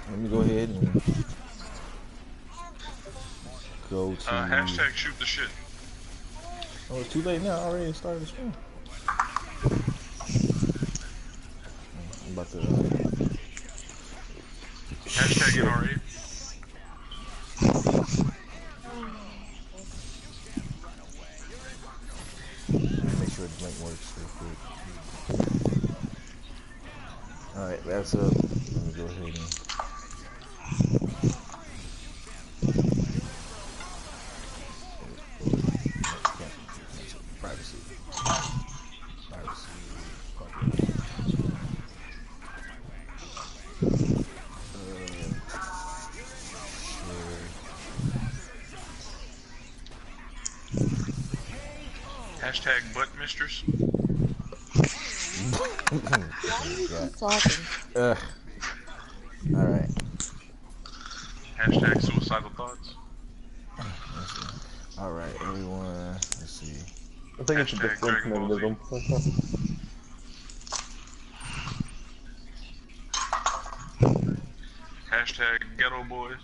Let me go ahead and go to. Hashtag shoot the shit. Oh, it's too late now. I already started the stream. I'm about to. Hashtag Shit. NRA. Make sure the link works real quick. Alright, that's up. Let me go ahead and. Cancel. Privacy. Copyright. Hashtag butt mistress. Why are you keep talking? Alright. Hashtag suicidal thoughts. Alright, everyone. Let's see. I think it's a Hashtag different Dragon Ball Z. Hashtag ghetto boys.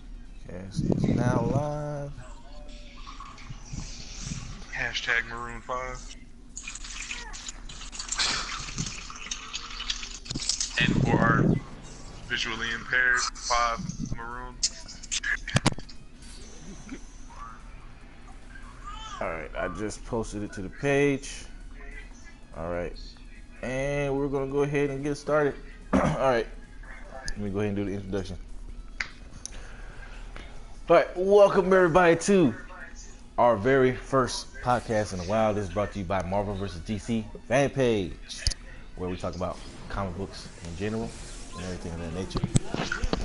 Cast is now live. Hashtag Maroon 5. And for our visually impaired, 5 Maroon. Alright, I just posted it to the page. Alright. And we're going to go ahead and get started. Alright. Let me go ahead and do the introduction. Alright, welcome everybody to our very first podcast in a while. This is brought to you by Marvel vs. DC fan page, where we talk about comic books in general and everything of that nature.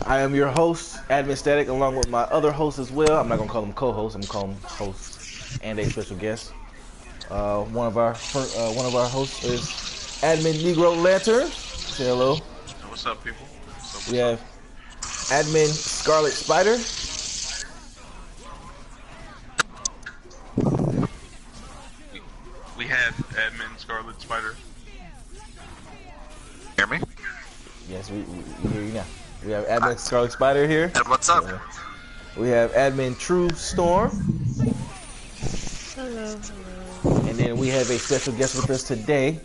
I am your host, Admin Static, along with my other hosts as well. I'm not going to call them co-hosts. I'm going to call them hosts and a special guest. One of our hosts is Admin Negro Lantern. Say hello. What's up, people? We have Admin Scarlet Spider. We had admin Scarlet Spider. Hear me? Yes, we hear you now. We have Admin Scarlet Spider here. And what's up? We have Admin True Storm. Hello. And then we have a special guest with us today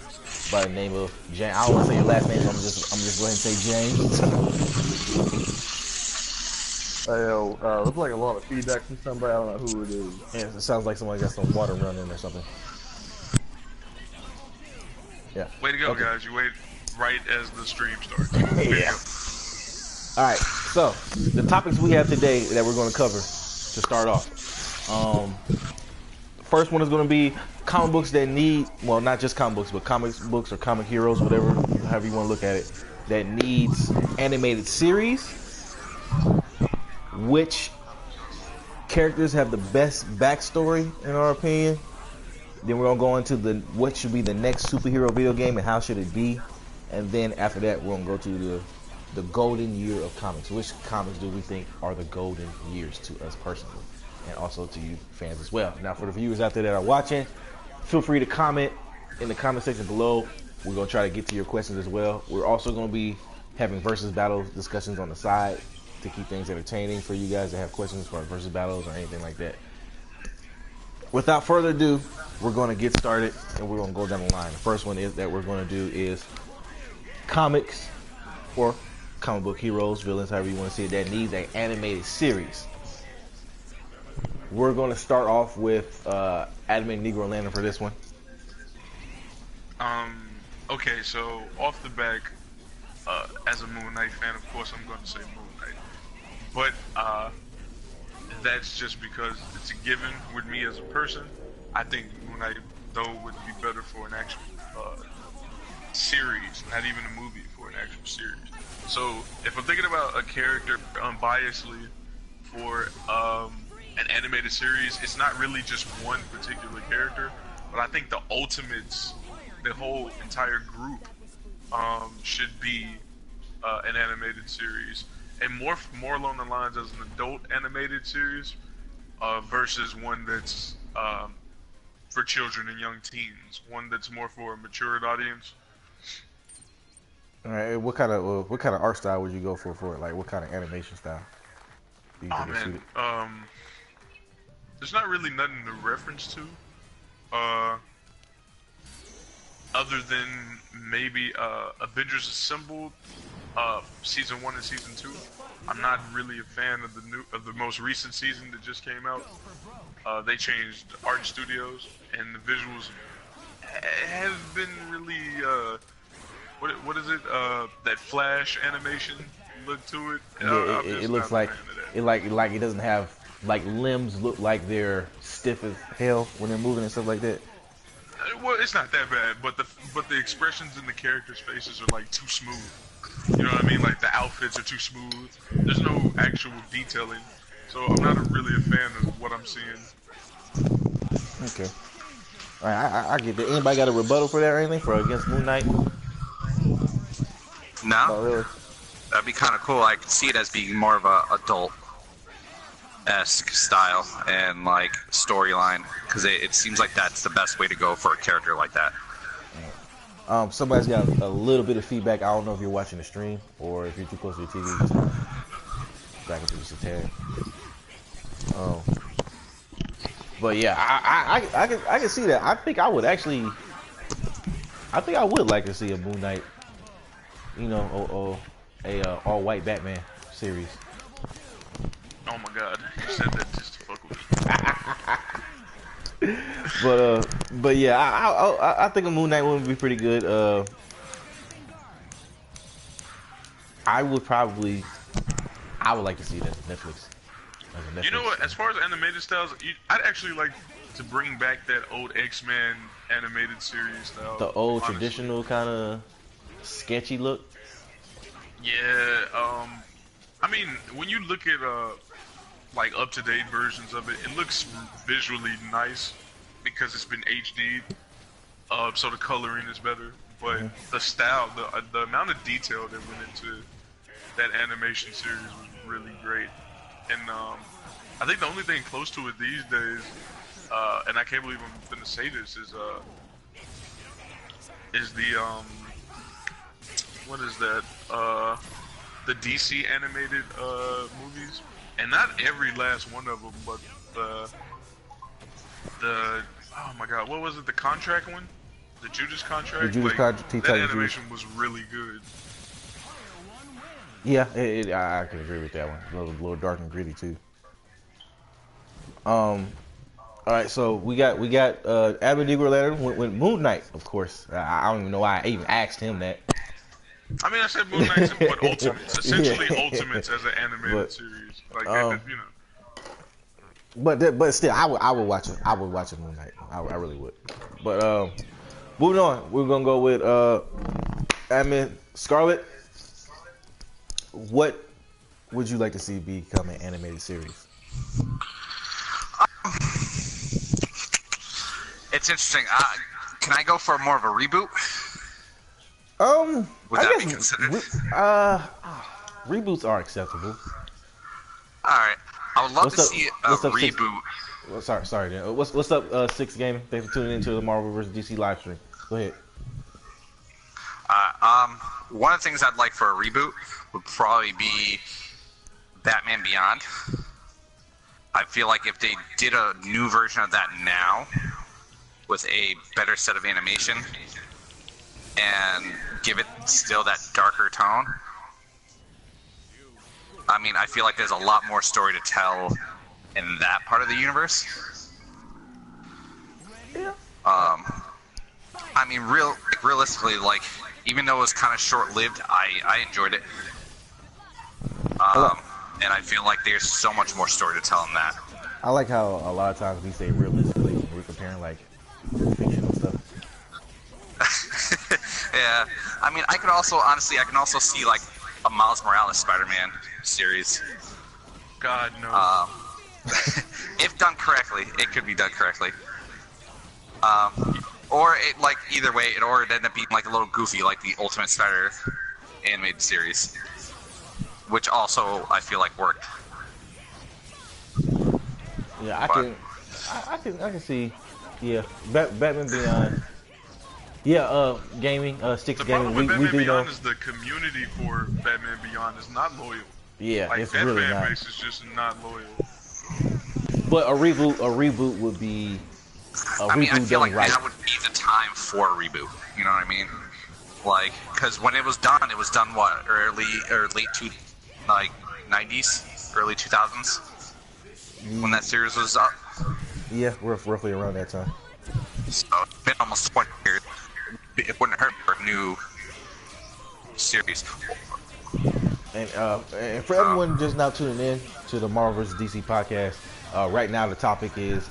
by the name of James. I don't want to say your last name, so I'm just going to go ahead and say James. Looks like a lot of feedback from somebody. I don't know who it is. Yeah, it sounds like somebody got some water running or something. Yeah. Way to go, Okay. guys. You wait right as the stream starts. Yeah. Alright, so the topics we have today that we're going to cover to start off. First one is going to be comic books that need, well, not just comic books, but comic books or comic heroes, whatever, however you want to look at it, that needs animated series. Which characters have the best backstory, in our opinion. Then we're going to go into what should be the next superhero video game and how should it be. And then after that, we're going to go to the golden year of comics. Which comics do we think are the golden years to us personally? And also to you fans as well. Now, for the viewers out there that are watching, feel free to comment in the comment section below. We're going to try to get to your questions as well. We're also going to be having versus battle discussions on the side to keep things entertaining for you guys that have questions for versus battles or anything like that. Without further ado, we're going to get started and we're going to go down the line. The first one is that we're going to do is comics or comic book heroes, villains, however you want to see it, that needs an animated series. We're going to start off with Admin Negro Lantern for this one. Okay, so off the back, as a Moon Knight fan, of course I'm going to say Moon Knight. But that's just because it's a given with me as a person. I think Moon Knight, though, would be better for an actual series, not even a movie, for an actual series. So if I'm thinking about a character unbiasedly for an animated series, it's not really just one particular character, but I think the Ultimates, the whole entire group, should be an animated series, and more along the lines as an adult animated series versus one that's for children and young teens, one that's more for a matured audience. All right, what kind of art style would you go for it? Like, what kind of animation style do you Oh think is suited? man, there's not really nothing to reference to, uh, other than maybe Avengers Assembled, season 1 and season 2. I'm not really a fan of the most recent season that just came out. They changed art studios, and the visuals have been really what is it? That Flash animation look to it. Yeah, it looks like it doesn't have like limbs look like they're stiff as hell when they're moving and stuff like that. Well, it's not that bad, but the expressions in the characters' faces are like too smooth. You know what I mean? Like the outfits are too smooth. There's no actual detailing, so I'm not really a fan of what I'm seeing. Okay. All right, I get that. Anybody got a rebuttal for that or anything for against Moon Knight? No, Oh, really? that'd be kind of cool. I could see it as being more of a adult-esque style and like storyline, because it seems like that's the best way to go for a character like that. Somebody's got a little bit of feedback. I don't know if you're watching the stream or if you're too close to your TV. Just back into just a tad. But yeah, I can see that. I think I would like to see a Moon Knight, you know, a all-white Batman series. Oh my god, you said that just to fuck with me. But yeah, I think a Moon Knight would be pretty good. I would like to see that Netflix. You know what? As far as animated styles, I'd actually like to bring back that old X-Men animated series style. The old honestly. traditional kind of sketchy look. Yeah. I mean, when you look at like up-to-date versions of it, it looks visually nice because it's been HD'd. So the coloring is better, but the style, the amount of detail that went into that animation series was really great. And I think the only thing close to it these days, and I can't believe I'm gonna say this, is the what is that? The DC animated movies, and not every last one of them, but the oh my god, what was it? The Contract one, the Judas Contract. The Judas Contract. That animation was really good. Yeah, I can agree with that one. A little dark and gritty too. All right, so we got Abednego letter with Moon Knight, of course. I don't even know why I even asked him that. I mean, I said Moon Knight, but Ultimates, essentially Ultimates as an animated series, like you know. But still, I would watch it. I would watch a Moon Knight. I really would. But moving on, we're gonna go with Scarlet. What would you like to see become an animated series? It's interesting. Can I go for more of a reboot? Would that be considered? Reboots are acceptable. All right. I would love to see a reboot. Sorry. What's up, Six Gaming? Thanks for tuning into the Marvel vs. DC live stream. Go ahead. One of the things I'd like for a reboot would probably be Batman Beyond. I feel like if they did a new version of that now, with a better set of animation, and give it still that darker tone, I mean, I feel like there's a lot more story to tell in that part of the universe. Yeah. I mean, realistically, like, even though it was kind of short-lived, I enjoyed it. And I feel like there's so much more story to tell in that. I like how a lot of times we say realistically when we're comparing like fictional stuff. Yeah, I mean, I can also see like a Miles Morales Spider-Man series. God knows. If done correctly, it could be done correctly. Or it, like, either way, it ended up being like a little goofy, like the Ultimate Spider animated series, which also I feel like worked. Yeah, I can see. Yeah, Batman Beyond. Yeah, gaming, Sticks The Gaming. problem with We Batman do know. Beyond is the community for Batman Beyond is not loyal. Yeah, Like it's that really fan not. base is just not loyal. But a reboot would be a I mean, I reboot feel done like right. that would be the time for a reboot. You know what I mean? Like, because when it was done what, early or late like 90s, early 2000s, when that series was up. Yeah, roughly around that time. So it's been almost 20 years. It wouldn't hurt for a new series. And for everyone just now tuning in to the Marvel vs. DC podcast, right now the topic is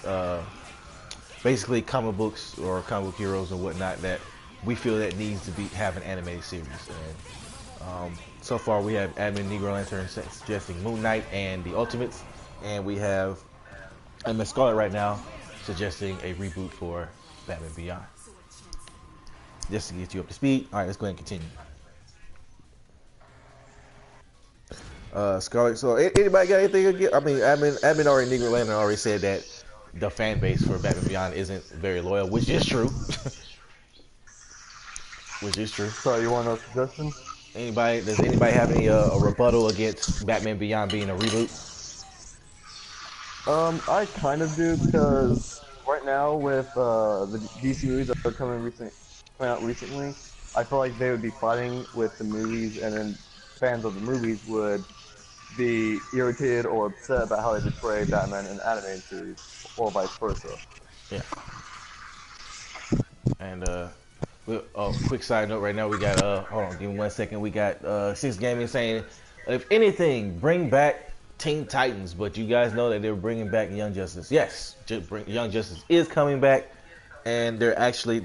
basically comic books or comic book heroes and whatnot that we feel that needs to have an animated series. And so far we have Admin Negro Lantern suggesting Moon Knight and the Ultimates, and we have Miss Scarlet right now suggesting a reboot for Batman Beyond. Just to get you up to speed. All right, let's go ahead and continue. Scarlet. So anybody got anything again? I mean, Admin already, Negro Lantern already said that the fan base for Batman Beyond isn't very loyal, which is true. Which is true. So you want a suggestion? Does anybody have any a rebuttal against Batman Beyond being a reboot? I kind of do, because right now with the DC movies that are coming out recently, I feel like they would be fighting with the movies, and then fans of the movies would be irritated or upset about how they portray Batman in animated series, or vice versa. Yeah. And quick side note right now, we got hold on, give me 1 second. We got Six Gaming saying, if anything, bring back Teen Titans, but you guys know that they're bringing back Young Justice. Yes, Young Justice is coming back, and the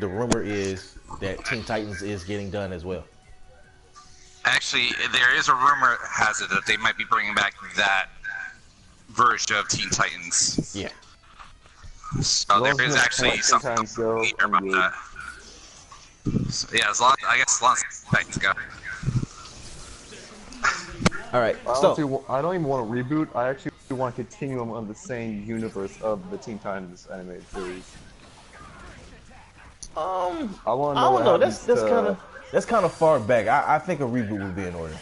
rumor is that Teen Titans is getting done as well. Actually, there is a rumor has it that they might be bringing back that version of Teen Titans. Yeah. So there is actually something to hear about that. So, yeah, as long as Titans go. All right. I don't even want a reboot. I actually want to continue them on the same universe of the Teen Titans animated series. I want to know. I don't know. That's kind of far back. I think a reboot would be in order.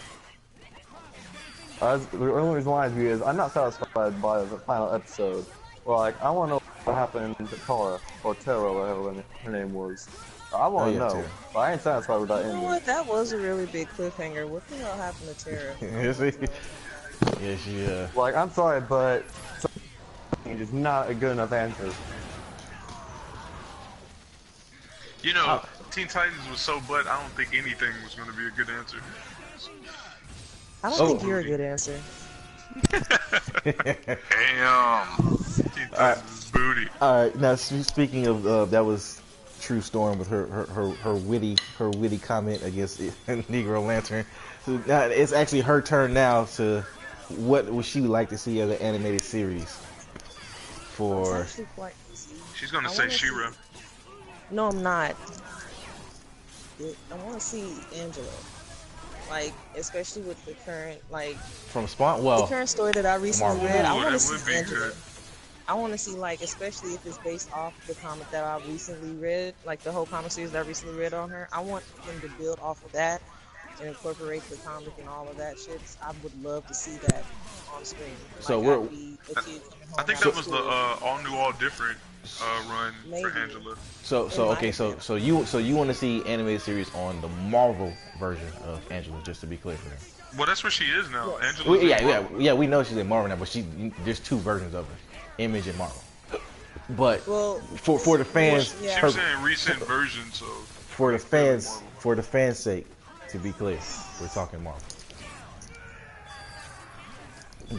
The only reason why is because I'm not satisfied by the final episode. Well, like, I want to know what happened to Tara, or Tara, whatever her name was. I want to know, Tara. but I ain't satisfied with that You know ending. what? That was a really big cliffhanger. What the hell happened to Tara? Yeah, she. Like, I'm sorry, but it's just not a good enough answer. You know, Teen Titans was so butt, I don't think anything was going to be a good answer. I don't think you're a good answer. Damn. Teen Titans is booty. All right. Now, speaking of that was True Storm with her witty comment against Negro Lantern. So now it's actually her turn now to what would she like to see as an animated series for. It's actually quite easy. She's going to I say wanna see- She-Ra. No, I'm not. I want to see Angela. Like, especially with the current, like, From Spawn? the Well, current story that I recently Marvel. read. I Ooh, want to that would see be Angela. good. I want to see, like, especially if it's based off the comic that I recently read, like the whole comic series that I recently read on her. I want them to build off of that and incorporate the comic and all of that shit. I would love to see that on screen. So like, we're- I'd be a kid coming I think home that was from the school. all new, all different run for Maybe. Angela. so It okay, might so you want to see animated series on the Marvel version of Angela, just to be clear for them. Well, that's where she is now. Yes. Angela's in Marvel. Yeah. We know she's in Marvel now, but there's two versions of her, Image and Marvel. But Well, for the fans, yeah. She was saying recent version, so for the fans' sake, to be clear, we're talking Marvel.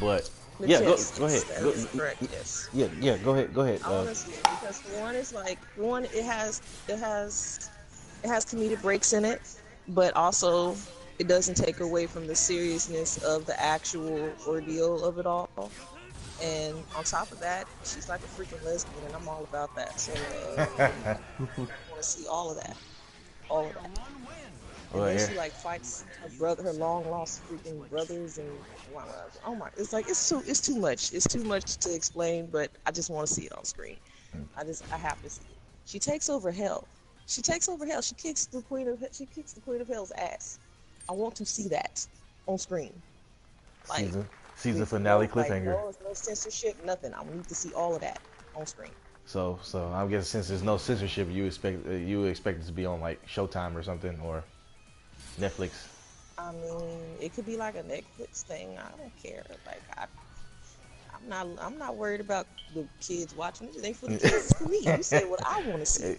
But yeah, yes, go ahead. that is correct, yes. Yeah, go ahead. I want to see it because one is like it has comedic breaks in it, but also it doesn't take away from the seriousness of the actual ordeal of it all. And on top of that, she's like a freaking lesbian, and I'm all about that. So I want to see all of that. And Well, then yeah. she like fights her long lost freaking brothers, and wow, oh my, it's like it's too much. It's too much to explain, but I just want to see it on screen. I have to see it. She takes over hell. She takes over hell. She kicks the Queen of Hell's ass. I want to see that on screen. Like, season finale like, cliffhanger. no censorship, nothing. I need to see all of that on screen. So I'm guessing since there's no censorship, you expect it to be on like Showtime or something or Netflix. I mean, it could be like a Netflix thing. I don't care. Like I'm not worried about the kids watching it. It ain't for the kids. It's for me. You say what I want to see.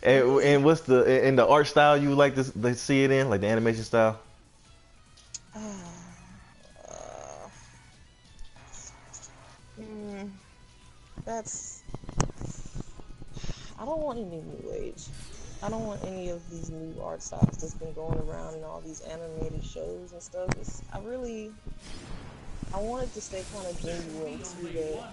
and what's the art style you would like to see it in, like the animation style? That's. I don't want any new age. I don't want any of these new art styles that's been going around in all these animated shows and stuff. I want it to stay kind of genuine to the.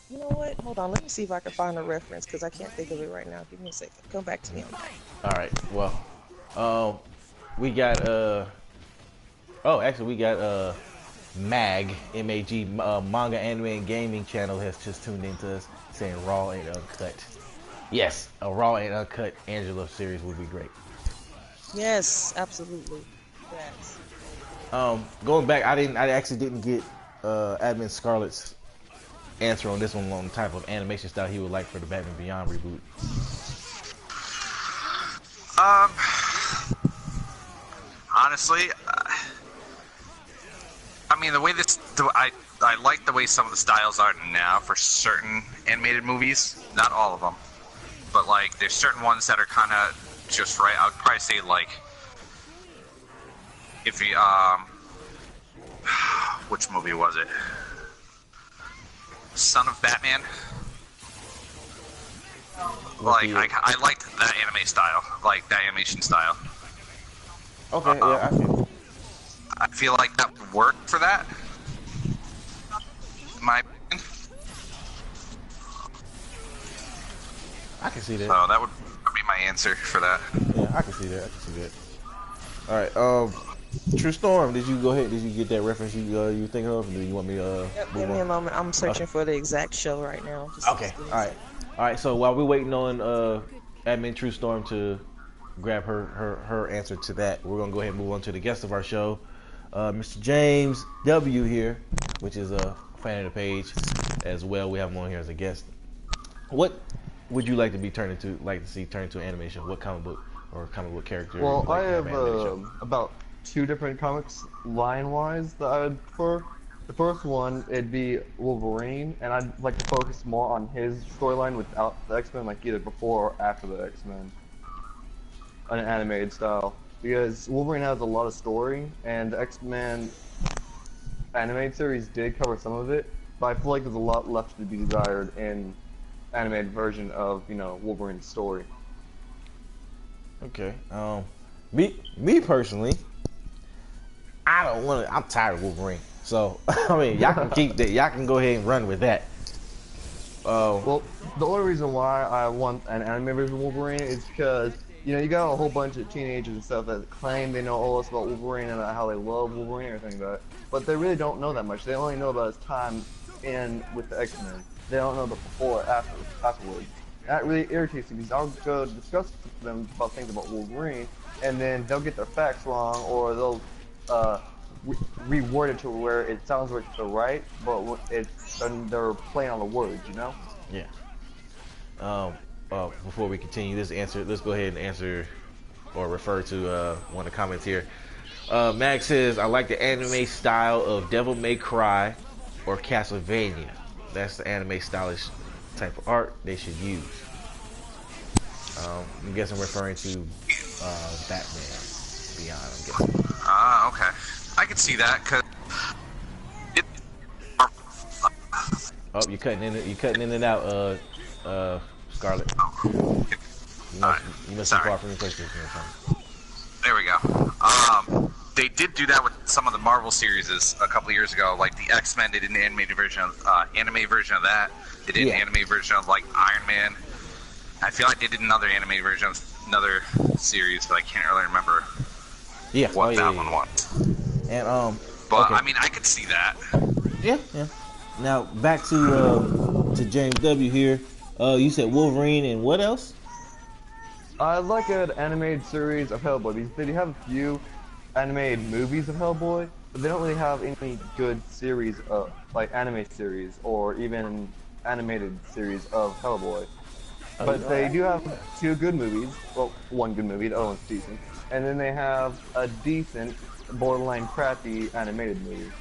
You know what? Hold on. Let me see if I can find a reference because I can't think of it right now. Give me a second. Come back to me on that. All right. Well, we got we got MAG, M-A-G, Manga Anime and Gaming channel has just tuned into us saying Raw and Uncut. Yes, a Raw and Uncut Angela series would be great. Yes, absolutely. Yes. Going back, I actually didn't get Admin Scarlett's answer on this one on the type of animation style he would like for the Batman Beyond reboot. Honestly, I mean, I like the way some of the styles are now for certain animated movies. Not all of them, but like there's certain ones that are kind of just right. I would probably say like if you which movie was it? Son of Batman. Like I liked that anime style, like that animation style. Okay, yeah, I feel like that would work for that. In my opinion. I can see that. So that would be my answer for that. Yeah, I can see that. All right. True Storm. Did you go ahead? Did you get that reference you think of? Or do you want me to? Give me a moment. I'm searching for the exact show right now. Okay. All right. So while we're waiting on Admin True Storm to grab her answer to that, we're gonna go ahead and move on to the guest of our show, Mr. James W. here, which is a fan of the page as well. We have him on here as a guest. What would you like to be turned into? Like to see turned into animation? What comic book or comic book character? Well, like I have about 2 different comics line-wise that I would prefer. The first one, it'd be Wolverine, and I'd like to focus more on his storyline without the X-Men, like either before or after the X-Men, on an animated style. Because Wolverine has a lot of story, and the X-Men animated series did cover some of it, but I feel like there's a lot left to be desired in animated version of, Wolverine's story. Okay. Me personally, I don't want to. I'm tired of Wolverine. So I mean, y'all can keep that. Y'all can go ahead and run with that. Well, the only reason why I want an anime version of Wolverine is because you got a whole bunch of teenagers and stuff that claim they know all this about Wolverine and how they love Wolverine and everything like that, but they really don't know that much. They only know about his time with the X-Men. They don't know the before or afterwards. That really irritates me because I'll go discuss with them about things about Wolverine, and then they'll get their facts wrong, or they'll reword it to where it sounds like they're right, but they're playing on the words, Yeah. Before we continue this answer, let's go ahead and answer or refer to one of the comments here. Max says, I like the anime style of Devil May Cry or Castlevania. That's the anime stylish type of art they should use. I'm guessing referring to Batman Beyond, I'm guessing. Okay. I could see that, cause Oh, you're cutting in and out, Scarlett. You must be far from your PlayStation or something. There we go. They did do that with some of the Marvel series a couple years ago. Like the X-Men, they did an animated version of anime version of that. They did an anime version of like Iron Man. I feel like they did another anime version of another series, but I can't really remember what that one was. And but okay. I mean, I could see that. Yeah. Now back to James W here. You said Wolverine and what else? I like an animated series of Hellboy because they do have a few animated movies of Hellboy, but they don't really have any good series of like anime series or even animated series of Hellboy. But they do have 2 good movies. Well, 1 good movie, the other one's decent. And then they have a decent, borderline crappy animated movie.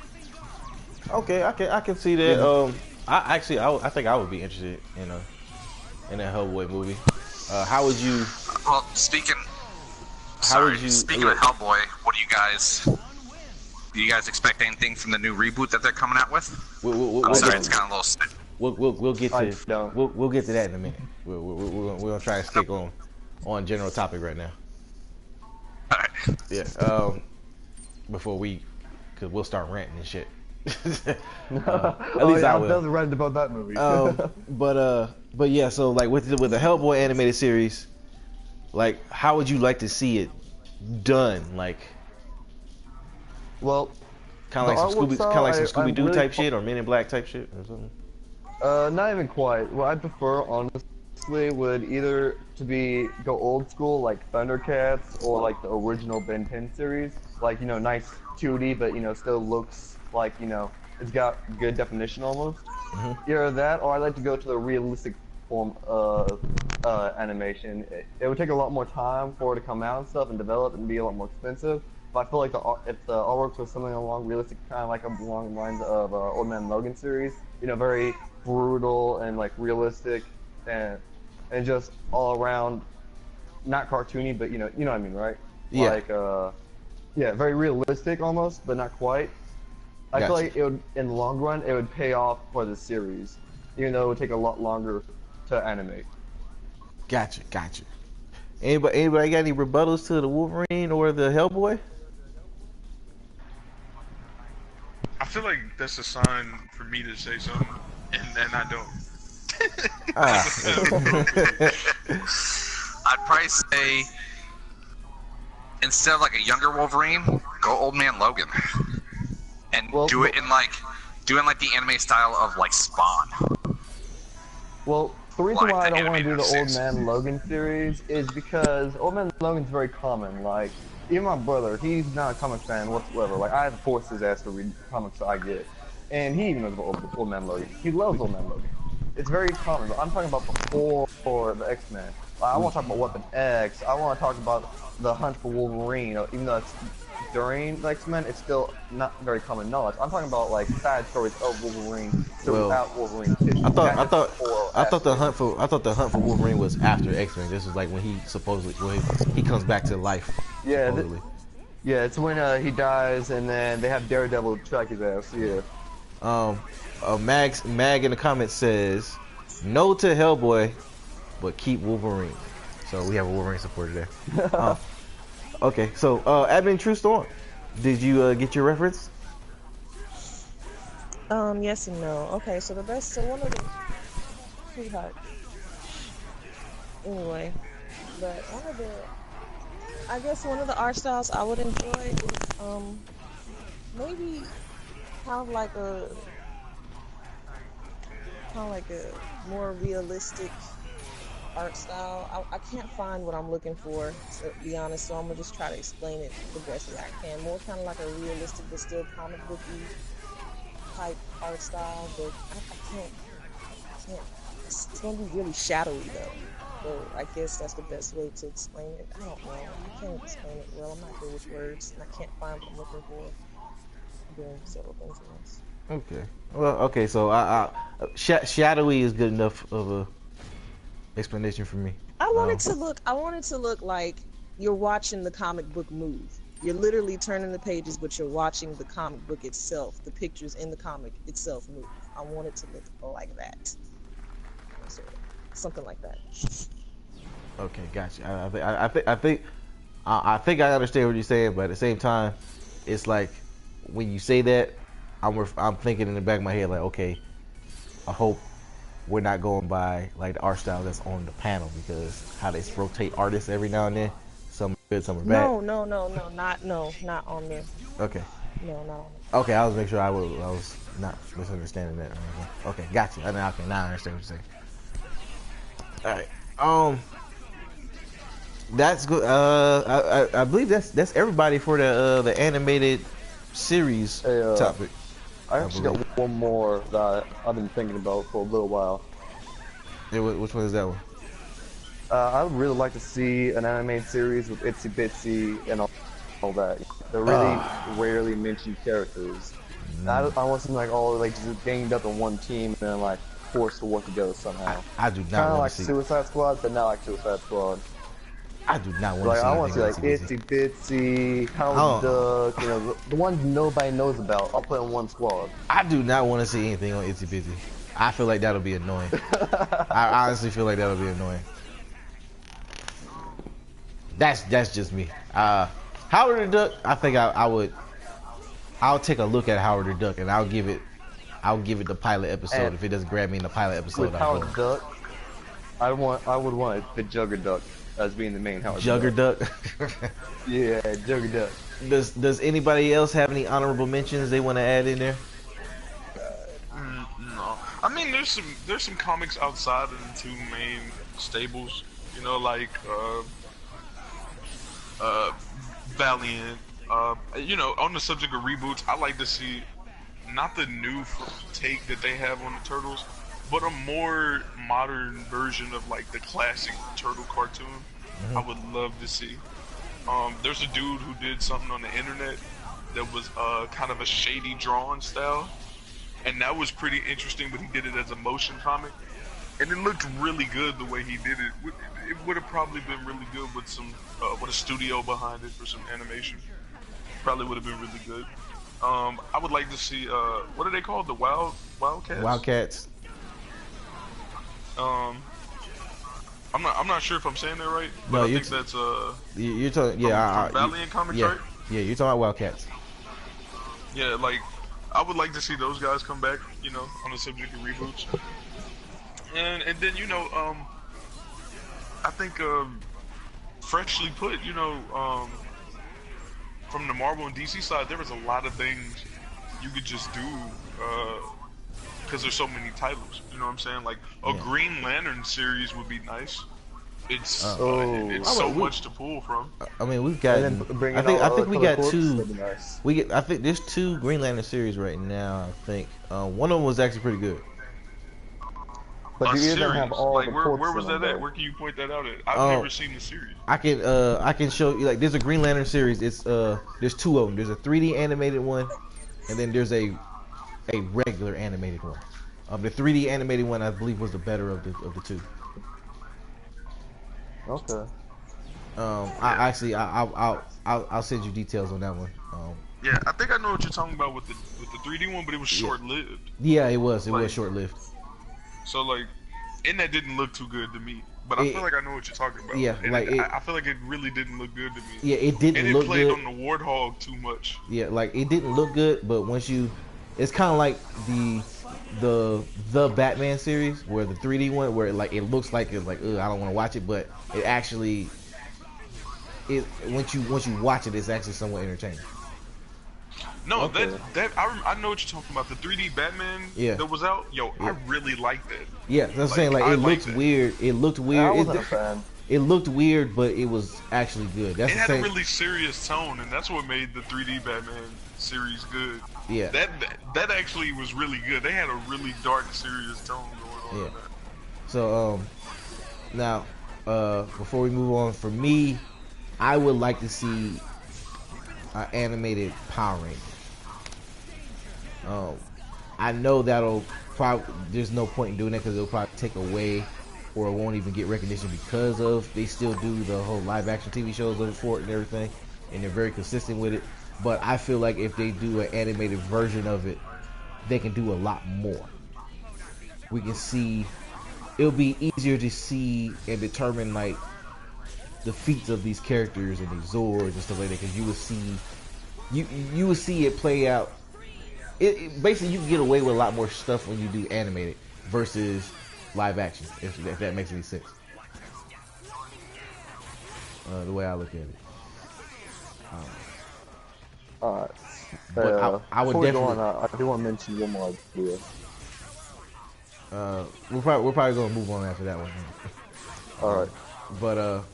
Okay, I can see that. I think I would be interested in that Hellboy movie. How would you? Well, speaking of Hellboy, what do you guys expect anything from the new reboot that they're coming out with? I'm sorry, it's kind of a little. We'll get to we'll get to that in a minute. We're gonna try to stick on general topic right now. All right. Yeah. Before because we'll start ranting and shit. At least I will. I was ranting about that movie. But yeah. So like with the Hellboy animated series, like how would you like to see it done? Like, well, kind of like some Scooby Doo type shit or Men in Black type shit or something. Not even quite. What I prefer, honestly, would either to go old school like Thundercats or like the original Ben 10 series, like nice 2D, but still looks like it's got good definition almost. Either that, or I like to go to the realistic form of animation. It would take a lot more time for it to come out and stuff and develop and be a lot more expensive. But I feel like if the artwork was something along realistic, kind of like along the lines of Old Man Logan series, very brutal and like realistic and just all around not cartoony, but you know what I mean, right? Yeah. Like yeah, very realistic almost, but not quite. I feel like it would, in the long run, it would pay off for the series, even though it would take a lot longer to animate. Gotcha. Anybody got any rebuttals to the Wolverine or the Hellboy? I feel like that's a sign for me to say something, and I don't. I'd probably say instead of like a younger Wolverine, go Old Man Logan, and do it in like the anime style of like Spawn. Well, the reason why I don't want to do the Old animated Man Logan series is because Old Man Logan's very common. Like, even my brother, he's not a comic fan whatsoever. Like, I have to force his ass to read comics that I get. And he even knows about Old Man Logan. He loves Old Man Logan. It's very common, but I'm talking about before the X-Men. I want to talk about Weapon X. I want to talk about the Hunt for Wolverine. Even though it's during the X-Men, it's still not very common knowledge. I'm talking about like side stories of Wolverine throughout Wolverine. I thought the Hunt for Wolverine was after X-Men. This is like when he comes back to life. Yeah. Yeah, it's when he dies, and then they have Daredevil track his ass. Yeah. Mag in the comments says no to Hellboy, but keep Wolverine. So we have a Wolverine supporter there. Okay, so Admin True Storm, did you get your reference? Yes and no. Okay, so one of the sweetheart. Anyway, but one of the art styles I would enjoy is maybe kind of like a more realistic art style. I can't find what I'm looking for, to be honest, so I'm gonna just try to explain it the best way I can. More kind of like a realistic but still comic booky type art style, but I can't. It's gonna be really shadowy though. So I guess that's the best way to explain it. I don't know. I can't explain it well. I'm not good with words, and I can't find what I'm looking for. I'm doing several things at once. Okay. Well, okay. So shadowy is good enough of a explanation for me. I want it to look like you're watching the comic book move. You're literally turning the pages, but you're watching the comic book itself. The pictures in the comic itself move. I want it to look like that. So, something like that. Okay, gotcha. I think I understand what you're saying, but at the same time, it's like when you say that, I'm thinking in the back of my head like, okay, I hope we're not going by like the art style that's on the panel, because how they rotate artists every now and then, some are good, some are bad. No, not on the. Okay. No, not on the. Okay, I was making sure I was not misunderstanding that. Okay, gotcha. Now I understand what you're saying. All right. That's good. I believe that's everybody for the animated series Hey, topic. I actually got one more that I've been thinking about for a little while. Yeah, which one is that one? I would really like to see an animated series with Itsy Bitsy and all that. They're really rarely mentioned characters. I want something like all like just ganged up in one team and then like forced to work together somehow. I do not Kind of want like to see. Suicide Squad, but not like Suicide Squad. I do not want Like to see. I want to see like anything Itsy Bitsy, Howard the Duck, you know, the ones nobody knows about. I'll put in one squad. I do not want to see anything on Itsy Bitsy. I feel like that'll be annoying. I honestly feel like that'll be annoying. That's just me. Howard the Duck. I think I'll take a look at Howard the Duck and I'll give it the pilot episode. And if it doesn't grab me in the pilot episode, With I'll Howard go. the Duck, I would want the Jugger Duck as being the main Howard Jugger Duck. Duck. Yeah, Jugger Duck. Does anybody else have any honorable mentions they want to add in there? No, I mean there's some comics outside of the two main stables. You know, like Valiant. You know, on the subject of reboots, I like to see not the new take that they have on the Turtles, but a more modern version of like the classic Turtle cartoon. I would love to see. There's a dude who did something on the internet that was kind of a shady drawing style, and that was pretty interesting. But he did it as a motion comic, and it looked really good the way he did it. It would have probably been really good with some with a studio behind it for some animation. Probably would have been really good. I would like to see what are they called? The Wildcats? Wildcats. I'm not sure if I'm saying that right, but No, I you're think that's You're talking. Yeah, from Valiant Comics, yeah, right? yeah. You're talking about Wildcats. Yeah, like I would like to see those guys come back, you know, on the subject of reboots. And then you know, I think freshly put, you know, from the Marvel and DC side, there was a lot of things you could just do because there's so many titles. You know what I'm saying? Like a Green Lantern series would be nice. It's so much to pull from. I mean, we've got. And then bring I in think all we color got corps, two. that'd be nice. I think there's 2 Green Lantern series right now. I think one of them was actually pretty good. But A do you even series, have all like the where corps was in that them, at? though? Where can you point that out at? I've Oh. never seen the series. I can show you, like, there's a Green Lantern series. It's there's 2 of them. There's a 3D animated one, and then there's a regular animated one. The 3D animated one, I believe, was the better of the 2. Okay. I'll send you details on that one. Yeah, I think I know what you're talking about with the 3D one, but it was short lived. Yeah, it was Like- short lived. So like, and that didn't look too good to me. But I feel like I know what you're talking about. Yeah, and like I feel like it really didn't look good to me. Yeah, it didn't And it look played good. on the Warthog too much. Yeah, like it didn't look good, but once it's kind of like the Batman series where the 3D one where it looks like it's like I don't want to watch it, but it actually once you watch it, it's actually somewhat entertaining. No, Okay. I know what you're talking about. The 3D Batman that was out. Yo, I really liked that. Yeah, that's what I'm saying. Like I it like looked that. weird. It looked weird. I wasn't a fan. It looked weird, but it was actually good. That's It the had same. a really serious tone, and that's what made the 3D Batman series good. Yeah. That actually was really good. They had a really dark, serious tone going on. Yeah. In that. So now before we move on, for me, I would like to see an animated Power Rangers. I know that'll probably there's no point in doing that because it'll probably take away or it won't even get recognition because of they still do the whole live action TV shows for it and everything, and they're very consistent with it. But I feel like if they do an animated version of it, they can do a lot more. We can see it'll be easier to see and determine like the feats of these characters and these Zords and stuff like that, because you would see it play out. It basically you can get away with a lot more stuff when you do animated versus live action, if that makes any sense. The way I look at it. Alright. But I would before we go definitely. on, I do want to mention one more idea. We're probably gonna move on after that one. Alright. But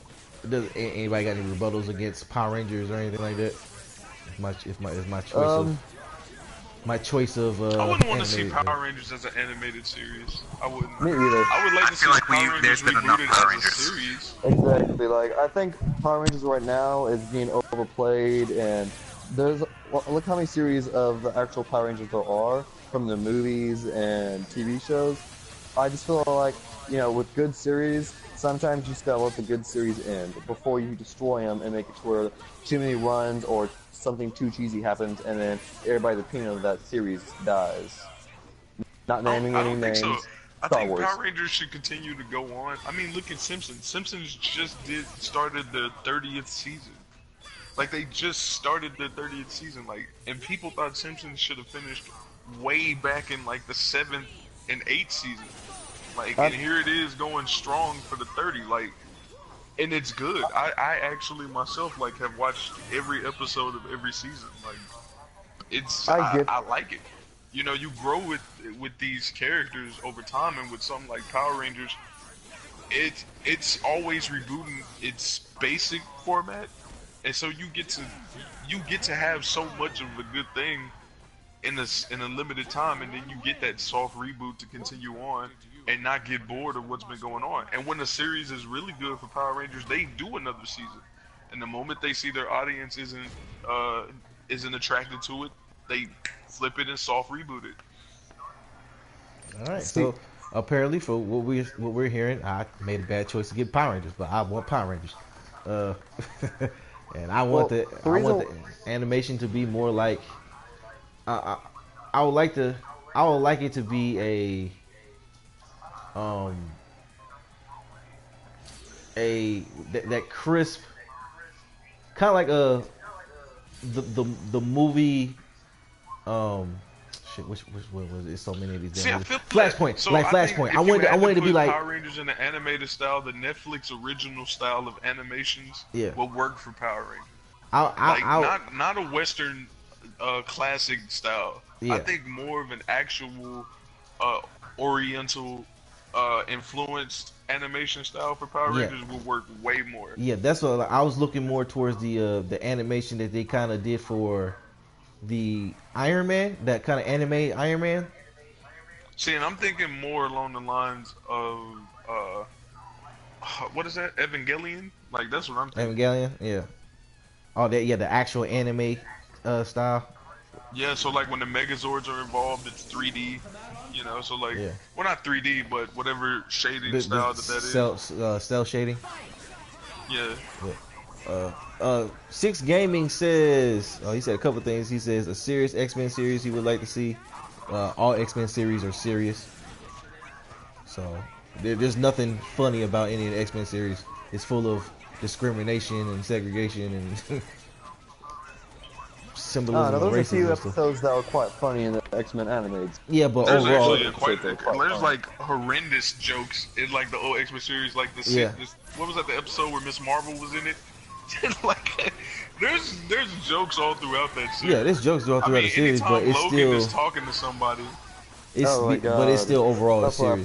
Anybody got any rebuttals against Power Rangers or anything like that? My choice of I wouldn't want to see animated, Power Rangers as an animated series. I wouldn't. Me either. I would like to see feel like Power there's Rangers been enough rebooted Power as a Rangers. series. Exactly. Like, I think Power Rangers right now is being overplayed, and look how many series of the actual Power Rangers there are from the movies and TV shows. I just feel like, with good series, sometimes you just gotta let the good series end before you destroy them and make it to where too many runs or something too cheesy happens, and then everybody's opinion of that series dies. Not naming I any don't names. think so. I Star think Wars. Power Rangers should continue to go on. I mean, look at Simpsons. Simpsons just started their 30th season. Like, they just started their 30th season. Like, and people thought Simpsons should have finished way back in like the 7th and 8th season. Like, and here it is going strong for the 30. Like, and it's good. I actually myself like have watched every episode of every season. Like, it's I like it. You grow with these characters over time, and with something like Power Rangers, it's always rebooting its basic format, and so you get to have so much of a good thing in a limited time, and then you get that soft reboot to continue on and not get bored of what's been going on. And when a series is really good for Power Rangers, they do another season. And the moment they see their audience isn't attracted to it, they flip it and soft reboot it. All right, so apparently for what we're hearing, I made a bad choice to get Power Rangers, but I want Power Rangers, and I want the animation to be more like. I would like it to be that crisp, kind of like the movie. Which one was it? So many of these. See, I feel Flashpoint, so like Flashpoint. I wanted to be like Power Rangers in the animated style. The Netflix original style of animations will work for Power Rangers. Not a Western classic style. Yeah. I think more of an actual Oriental influenced animation style for Power Rangers will work way more. Yeah, that's what I was looking more towards the animation that they kind of did for the Iron Man, that kind of anime Iron Man. See, and I'm thinking more along the lines of what is that? Evangelion? Like, that's what I'm thinking. Evangelion, yeah. Oh, the actual anime style. Yeah, so like when the Megazords are involved, it's 3D. So like, well, not 3D, but whatever shading style that is. Cell shading. Yeah. Six Gaming says, he said a couple things. He says a serious X-Men series he would like to see. All X-Men series are serious. So there's nothing funny about any of the X-Men series. It's full of discrimination and segregation and symbolism of those are a few racism. episodes that were quite funny in the X-Men animated. Yeah, but there's overall, there's like horrendous jokes in like the old X-Men series, like what was that, the episode where Miss Marvel was in it? Like, there's jokes all throughout that series. Yeah, there's jokes all throughout the series, but it's Logan still is talking to somebody. But it's still overall a That's series.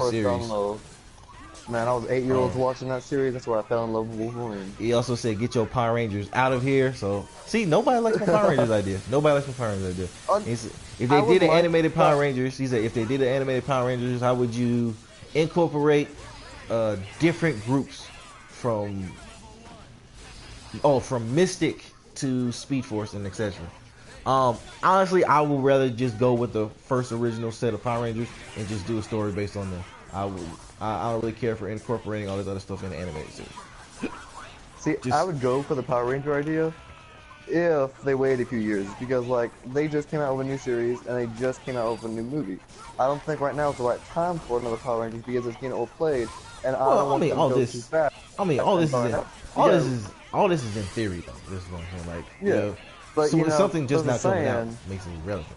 Man, I was 8 years old watching that series. That's where I fell in love with Wolverine. He also said, "Get your Power Rangers out of here." So, see, nobody likes my Power Rangers idea. Nobody likes my Power Rangers idea. He said, if they did an animated Power Rangers, he said, if they did an animated Power Rangers, how would you incorporate different groups from Mystic to Speed Force and etc. Honestly, I would rather just go with the first original set of Power Rangers and just do a story based on them. I don't really care for incorporating all this other stuff in the animated series. See, I would go for the Power Ranger idea if they waited a few years, because like they just came out with a new series and they just came out with a new movie. I don't think right now is the right time for another Power Rangers because it's getting overplayed, and I don't want them to go too fast. I mean, all this is in theory though. This is what I'm saying. Like, but so something just not coming out makes it irrelevant.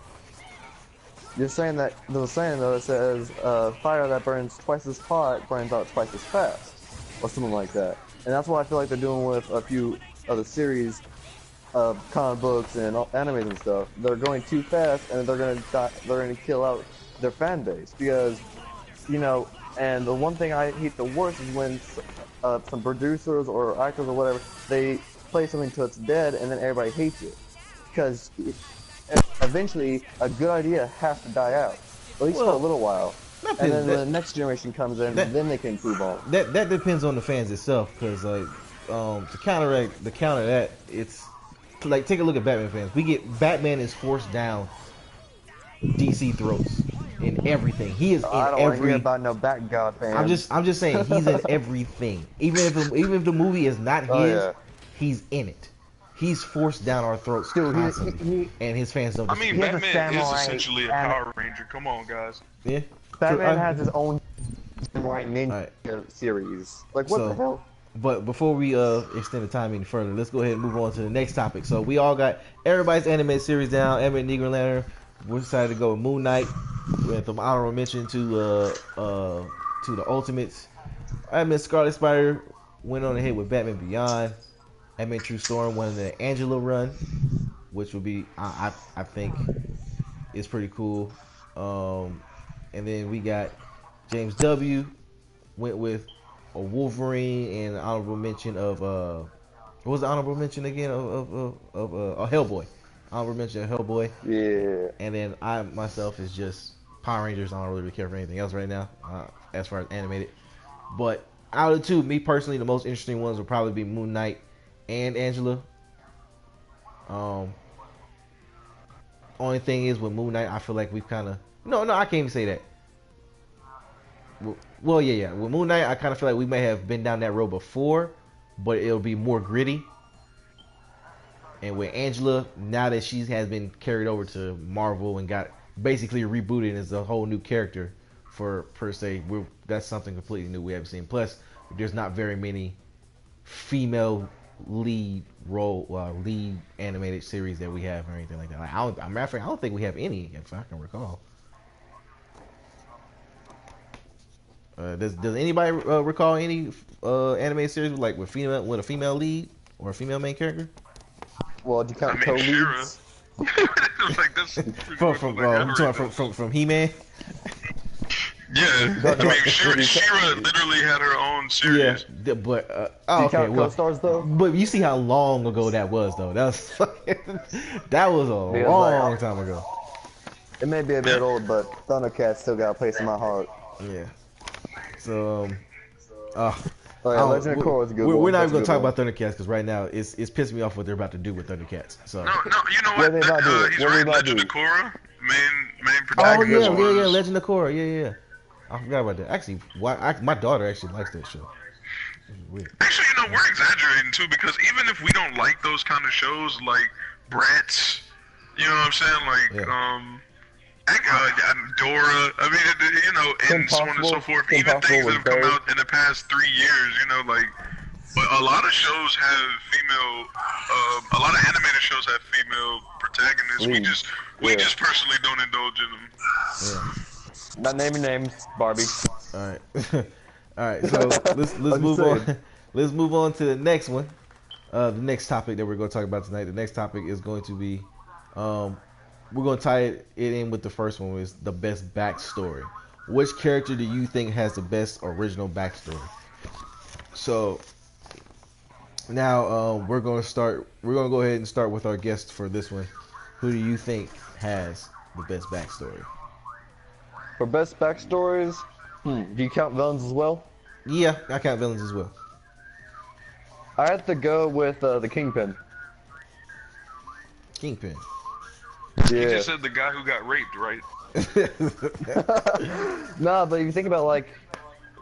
You're saying that there's a saying though that says fire that burns twice as hot burns out twice as fast, or something like that. And that's what I feel like they're doing with a few other series of comic books and animes and stuff. They're going too fast, and they're gonna kill out their fan base because, and the one thing I hate the worst is when some producers or actors or whatever, they play something till it's dead, and then everybody hates it because eventually a good idea has to die out, at least for a little while. And then the next generation comes in, then they can improve on it. That depends on the fans itself, because like to counter that, it's like take a look at Batman fans. We get Batman is forced down DC throats in everything. He is in I don't want to every. hear about no Batgod fans. I'm just saying he's in everything. Even if the movie is not his, he's in it. He's forced down our throats constantly, and his fans don't. I mean, Batman is essentially a Power Ranger. Come on, guys. Yeah. Batman has his own ninja series. Like, what the hell? But before we extend the time any further, let's go ahead and move on to the next topic. So we all got everybody's animated series down. Ant-Man, Negro Lantern. We decided to go with Moon Knight. We had some honorable mention to the Ultimates. Ant-Man Scarlet Spider went on ahead with Batman Beyond. Ant-Man True Storm won the Angela run, which would be I think is pretty cool. And then we got James W. went with a Wolverine and honorable mention of what was the honorable mention again of Hellboy. Honorable mention of Hellboy. Yeah. And then I myself is just Power Rangers. I don't really care for anything else right now as far as animated. But out of the two, me personally, the most interesting ones would probably be Moon Knight and Angela. Only thing is with Moon Knight, I feel like we've kind of no, I can't even say that. Well, yeah. With Moon Knight, I kind of feel like we may have been down that road before, but it'll be more gritty. And with Angela, now that she has been carried over to Marvel and got basically rebooted as a whole new character for per se, that's something completely new we haven't seen. Plus, there's not very many female lead animated series that we have or anything like that. Like, matter of fact, I don't think we have any, if I can recall. Does anybody recall any animated series with a female lead or a female main character? Well, do you count co-leads? Like that's from He-Man. Yeah, I mean, She-Ra literally had her own series. Yeah, but do you count co-stars though? But you see how long ago that was, though. That was a long time ago. It may be a bit old, but Thundercats still got a place in my heart. Yeah. So, Legend of Korra was a good one. We're not even going to talk about Thundercats because right now it's pissing me off what they're about to do with Thundercats. So. No, you know what? He's right. Legend of Korra, main protagonist. Oh yeah, Legend of Korra. Yeah. I forgot about that. Actually, my daughter actually likes that show. Weird. Actually, we're exaggerating too because even if we don't like those kind of shows like Bratz, you know what I'm saying? Dora, I mean, and so on and so forth. Even things that have come out in the past 3 years, but a lot of shows have female, a lot of animated shows have female protagonists. We just personally don't indulge in them. Yeah. Not naming names, Barbie. All right. So let's move on. Let's move on to the next one. The next topic that we're going to talk about tonight. The next topic is going to be, we're going to tie it in with the first one, is the best backstory. Which character do you think has the best original backstory? So now we're going to go ahead and start with our guest for this one. Who do you think has the best backstory? For best backstories, do you count villains as well? Yeah, I count villains as well. I have to go with the Kingpin. Kingpin. Yeah. You just said the guy who got raped, right? Nah, but if you think about like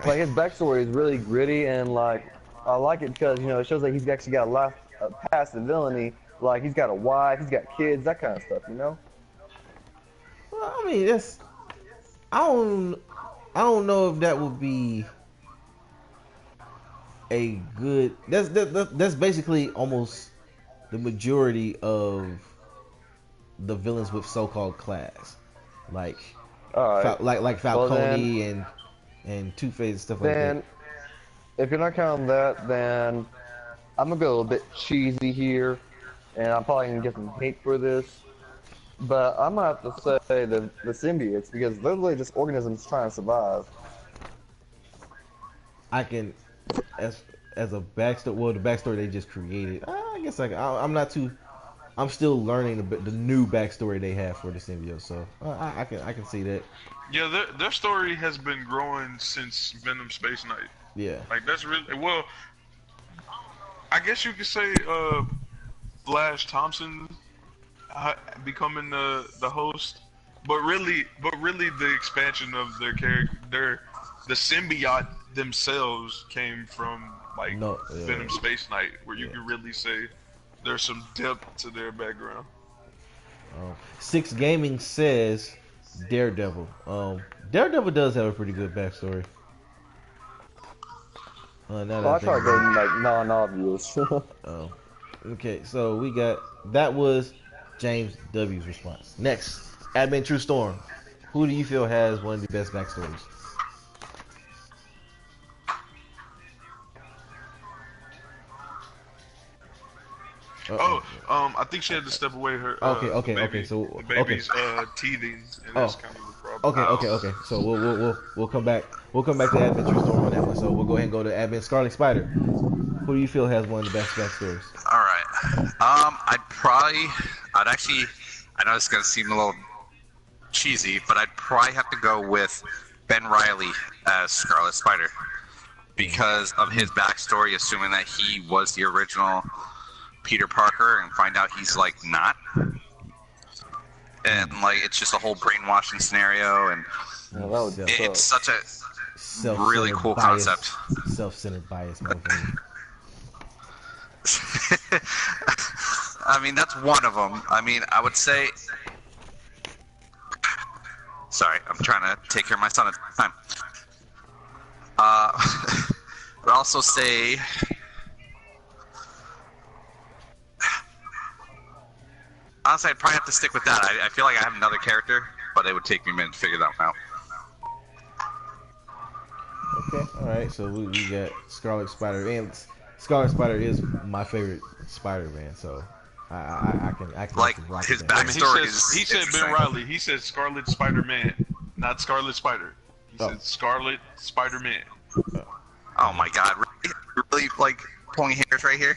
his backstory is really gritty, and I like it because it shows that he's actually got a life past the villainy. Like he's got a wife, he's got kids, that kind of stuff. Well, I mean, I don't know if that would be a good. That's basically almost the majority of the villains with so-called class, like Falcone and Two-Face and stuff like that. If you're not counting that, then I'm gonna go a little bit cheesy here, and I'm probably gonna get some hate for this. But I'm gonna have to say the symbiotes, because they're literally just organisms trying to survive. I can, as a backstory, well, the backstory they just created. I guess I'm not too. I'm still learning the new backstory they have for the symbiote, so I can see that. Yeah, their story has been growing since Venom Space Knight. Yeah. Like that's really well. I guess you could say Flash Thompson becoming the host, but really the expansion of their character, the symbiote themselves came from like Venom Space Knight, where you can really say there's some depth to their background. Six Gaming says Daredevil. Daredevil does have a pretty good backstory. I try to go like non-obvious. Okay, so we got that was James W's response. Next, Admin True Storm. Who do you feel has one of the best backstories? I think she had to step away. Her okay. So the baby's teething, and that's kind of the problem. Okay. So we'll come back. We'll come back to Admin True Storm on that one. So we'll go ahead and go to Admin Scarlet Spider. Who do you feel has one of the best backstories? All right. I'd actually. I know it's gonna seem a little cheesy, but I'd probably have to go with Ben Reilly as Scarlet Spider because of his backstory, assuming that he was the original Peter Parker, and find out he's like not, and like it's just a whole brainwashing scenario, and it's such a really cool concept. Self-centered bias, motherfucker. I mean, that's one of them. I mean, I would say. Sorry, I'm trying to take care of my son at the time. I'd also say. Honestly, I'd probably have to stick with that. I feel like I have another character, but it would take me a minute to figure that one out. Okay, alright, so we got Scarlet Spider, and Scarlet Spider is my favorite Spider-Man, so I can like rock his that. backstory He said Ben Reilly. He said Scarlet Spider-Man, not Scarlet Spider. He said Scarlet Spider-Man. Oh my God! Really, like pulling hairs right here.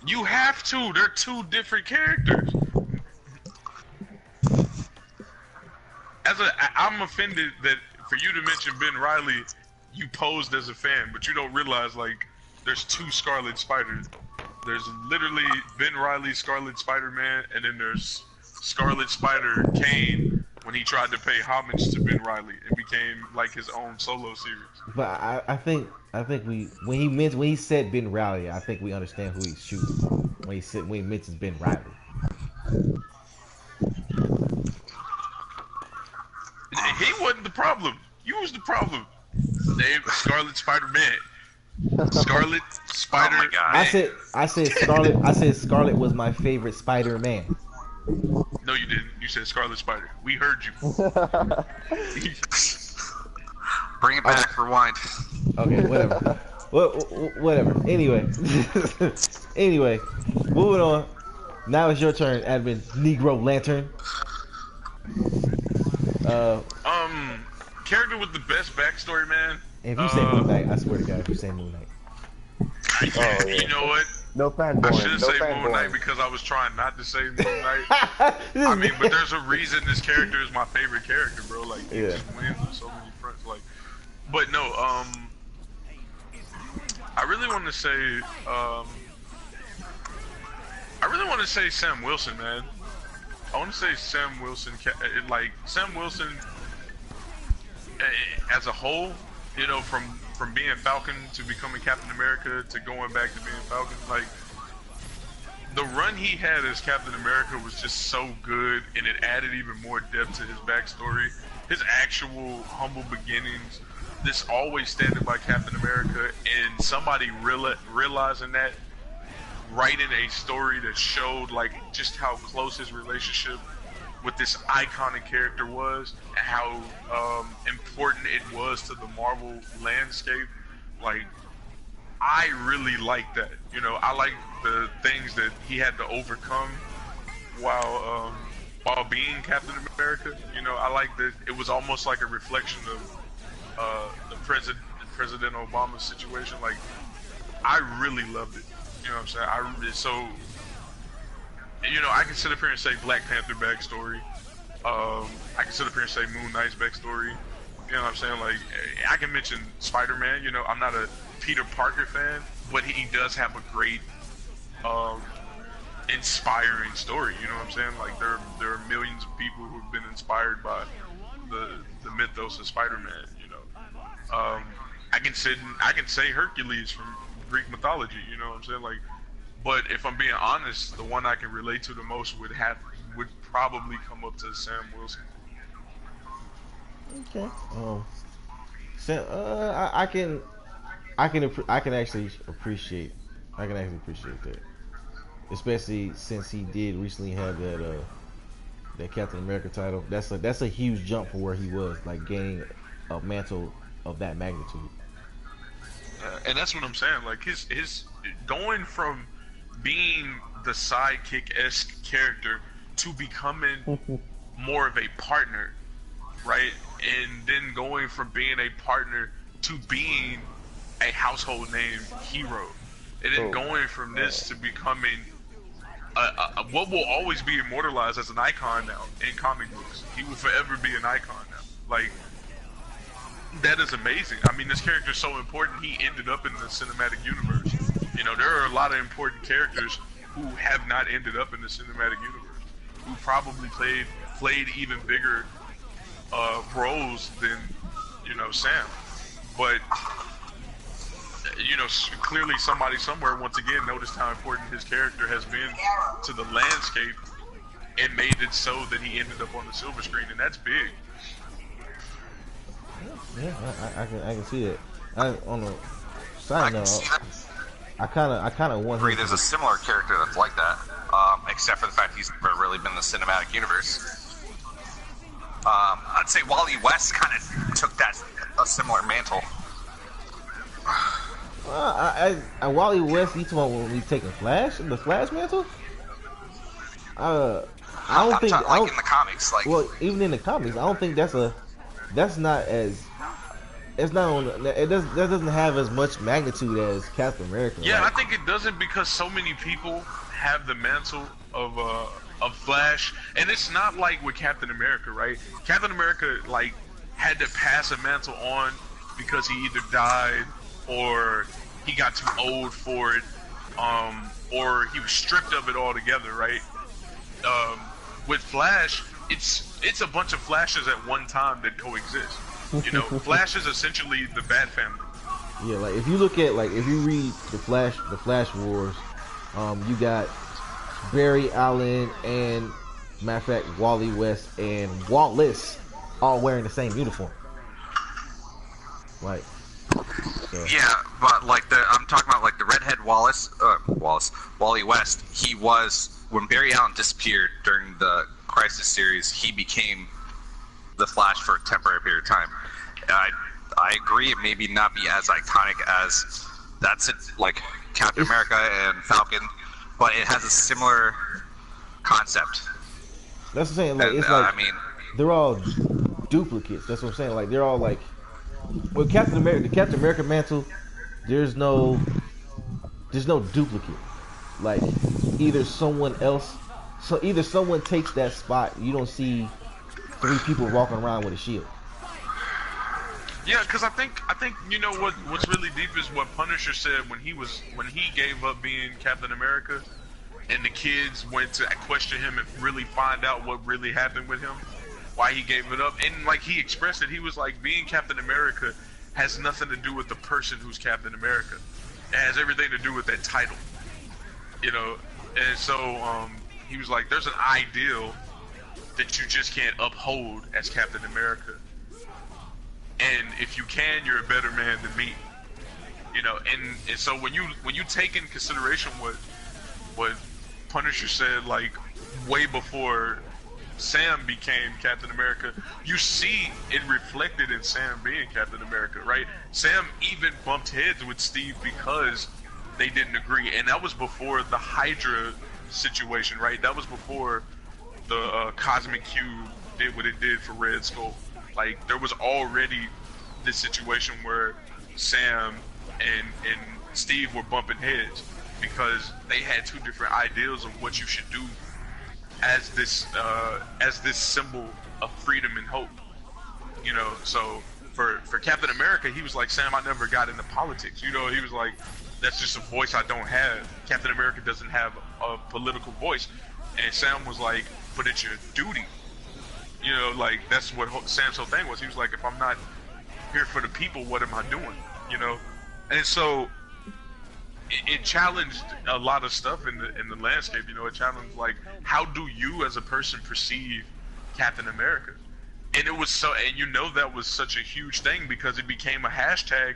You have to. They're two different characters. I'm offended that for you to mention Ben Reilly, you posed as a fan, but you don't realize like there's two Scarlet Spiders. There's literally Ben Reilly, Scarlet Spider-Man, and then there's Scarlet Spider Kane when he tried to pay homage to Ben Reilly. It became like his own solo series. But I think when he said Ben Reilly, I think we understand who he's shooting when he mentions Ben Reilly. He wasn't the problem. You was the problem. Name Scarlet Spider-Man. Scarlet Spider. Oh my God. I said Scarlet. I said Scarlet was my favorite Spider-Man. No, you didn't. You said Scarlet Spider. We heard you. Bring it back. Rewind. Okay, whatever. Whatever. Anyway, moving on. Now it's your turn, Admin Negro Lantern. Character with the best backstory, man. If you say Moon Knight, I swear to God, if you say Moon Knight. You know what? No fanboy. I should say Moon Knight because I was trying not to say Moon Knight. I mean, but there's a reason this character is my favorite character, bro. Like, he just wins on so many fronts. Like, but no, I really want to say, Sam Wilson, man. I want to say Sam Wilson, like Sam Wilson as a whole, you know, from being Falcon to becoming Captain America to going back to being Falcon, like the run he had as Captain America was just so good, and it added even more depth to his backstory, his actual humble beginnings, this always standing by Captain America, and somebody realizing that, writing a story that showed like just how close his relationship with this iconic character was, and how important it was to the Marvel landscape. Like, I really like that. You know, I like the things that he had to overcome while being Captain America. You know, I like that it was almost like a reflection of the President Obama's situation. Like, I really loved it. You know what I'm saying? I can sit up here and say Black Panther backstory. I can sit up here and say Moon Knight's backstory. You know what I'm saying? Like, I can mention Spider-Man. You know, I'm not a Peter Parker fan, but he does have a great, inspiring story. You know what I'm saying? Like, there are millions of people who've been inspired by the mythos of Spider-Man. You know, I can say Hercules from Greek mythology. You know what I'm saying? Like, but if I'm being honest, the one I can relate to the most would probably come up to Sam Wilson. Okay. Sam, I can actually appreciate that, especially since he did recently have that Captain America title. That's a huge jump from where he was, like gaining a mantle of that magnitude. And that's what I'm saying. Like his going from being the sidekick-esque character to becoming more of a partner, right? And then going from being a partner to being a household name hero, and then going from this to becoming what will always be immortalized as an icon now in comic books. He will forever be an icon now. Like, that is amazing. I mean, this character is so important. He ended up in the cinematic universe. You know, there are a lot of important characters who have not ended up in the cinematic universe, who probably played even bigger roles than, you know, Sam. But, you know, clearly somebody somewhere once again noticed how important his character has been to the landscape and made it so that he ended up on the silver screen, and that's big. Yeah, I can see it. On a side note, I kind of want. Agree. There's a similar character that's like that, except for the fact he's never really been in the cinematic universe. I'd say Wally West kind of took a similar mantle. Wally West, you talking about when we taking the Flash mantle? I don't think in the comics, like, well, even in the comics, I don't think that doesn't have as much magnitude as Captain America. Yeah, like. I think it doesn't, because so many people have the mantle of Flash, and it's not like with Captain America, right? Captain America like had to pass a mantle on because he either died or he got too old for it, or he was stripped of it altogether, right? With Flash, it's a bunch of Flashes at one time that coexist. You know, Flash is essentially the Bat Family. Yeah, like if you read the Flash Wars, you got Barry Allen and, matter of fact, Wally West and Wallace all wearing the same uniform. Like, so. Yeah, but like I'm talking about like the redhead Wally West. He was, when Barry Allen disappeared during the Crisis series, he became the Flash for a temporary period of time. I agree, it maybe not be as iconic as like Captain America and Falcon, but it has a similar concept. That's what I'm saying. Like, it's like, I mean, they're all duplicates. That's what I'm saying. Like, they're all like, with Captain America, the Captain America mantle, there's no duplicate. Like, either someone takes that spot. You don't see 3 people walking around with a shield. Yeah, because I think you know what's really deep is what Punisher said when he gave up being Captain America, and the kids went to question him and really find out what really happened with him, why he gave it up, and like he expressed it, he was like, being Captain America has nothing to do with the person who's Captain America. It has everything to do with that title, you know. And so he was like, there's an ideal that you just can't uphold as Captain America. And if you can, you're a better man than me. You know, and so when you take in consideration what Punisher said, like way before Sam became Captain America, you see it reflected in Sam being Captain America, right? Sam even bumped heads with Steve because they didn't agree, and that was before the Hydra situation, right? That was before the Cosmic Cube did what it did for Red Skull. Like, there was already this situation where Sam and Steve were bumping heads because they had two different ideals of what you should do as this symbol of freedom and hope. You know, so for Captain America, he was like, Sam, I never got into politics. You know, he was like, that's just a voice I don't have. Captain America doesn't have a political voice. And Sam was like, but it's your duty. You know, like, that's what Sam's whole thing was. He was like, if I'm not here for the people, what am I doing? You know? And so it challenged a lot of stuff in the landscape. You know, it challenged, like, how do you as a person perceive Captain America? And it was so, and you know, that was such a huge thing because it became a hashtag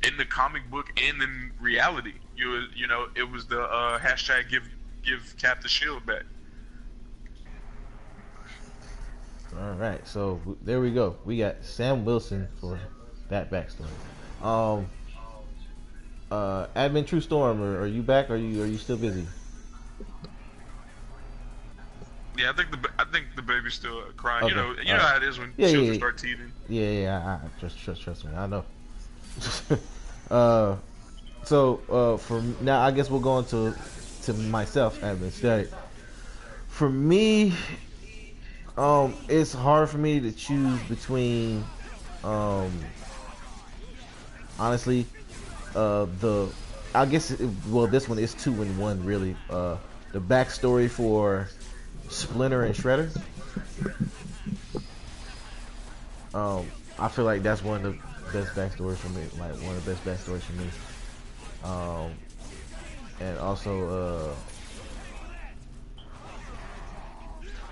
in the comic book and in reality. You know, it was the hashtag give Cap the shield back. All right, so there we go. We got Sam Wilson for that backstory. Admin True Storm, are you back? Or are you still busy? Yeah, I think the baby's still crying. Okay. You know how it is when children start teething. Yeah. I trust me. I know. So for now, I guess we'll go on to myself, Admin Static. For me, it's hard for me to choose between, honestly, this one is 2 in 1 really. The backstory for Splinter and Shredder. I feel like that's one of the best backstories for me. Like one of the best backstories for me. And also,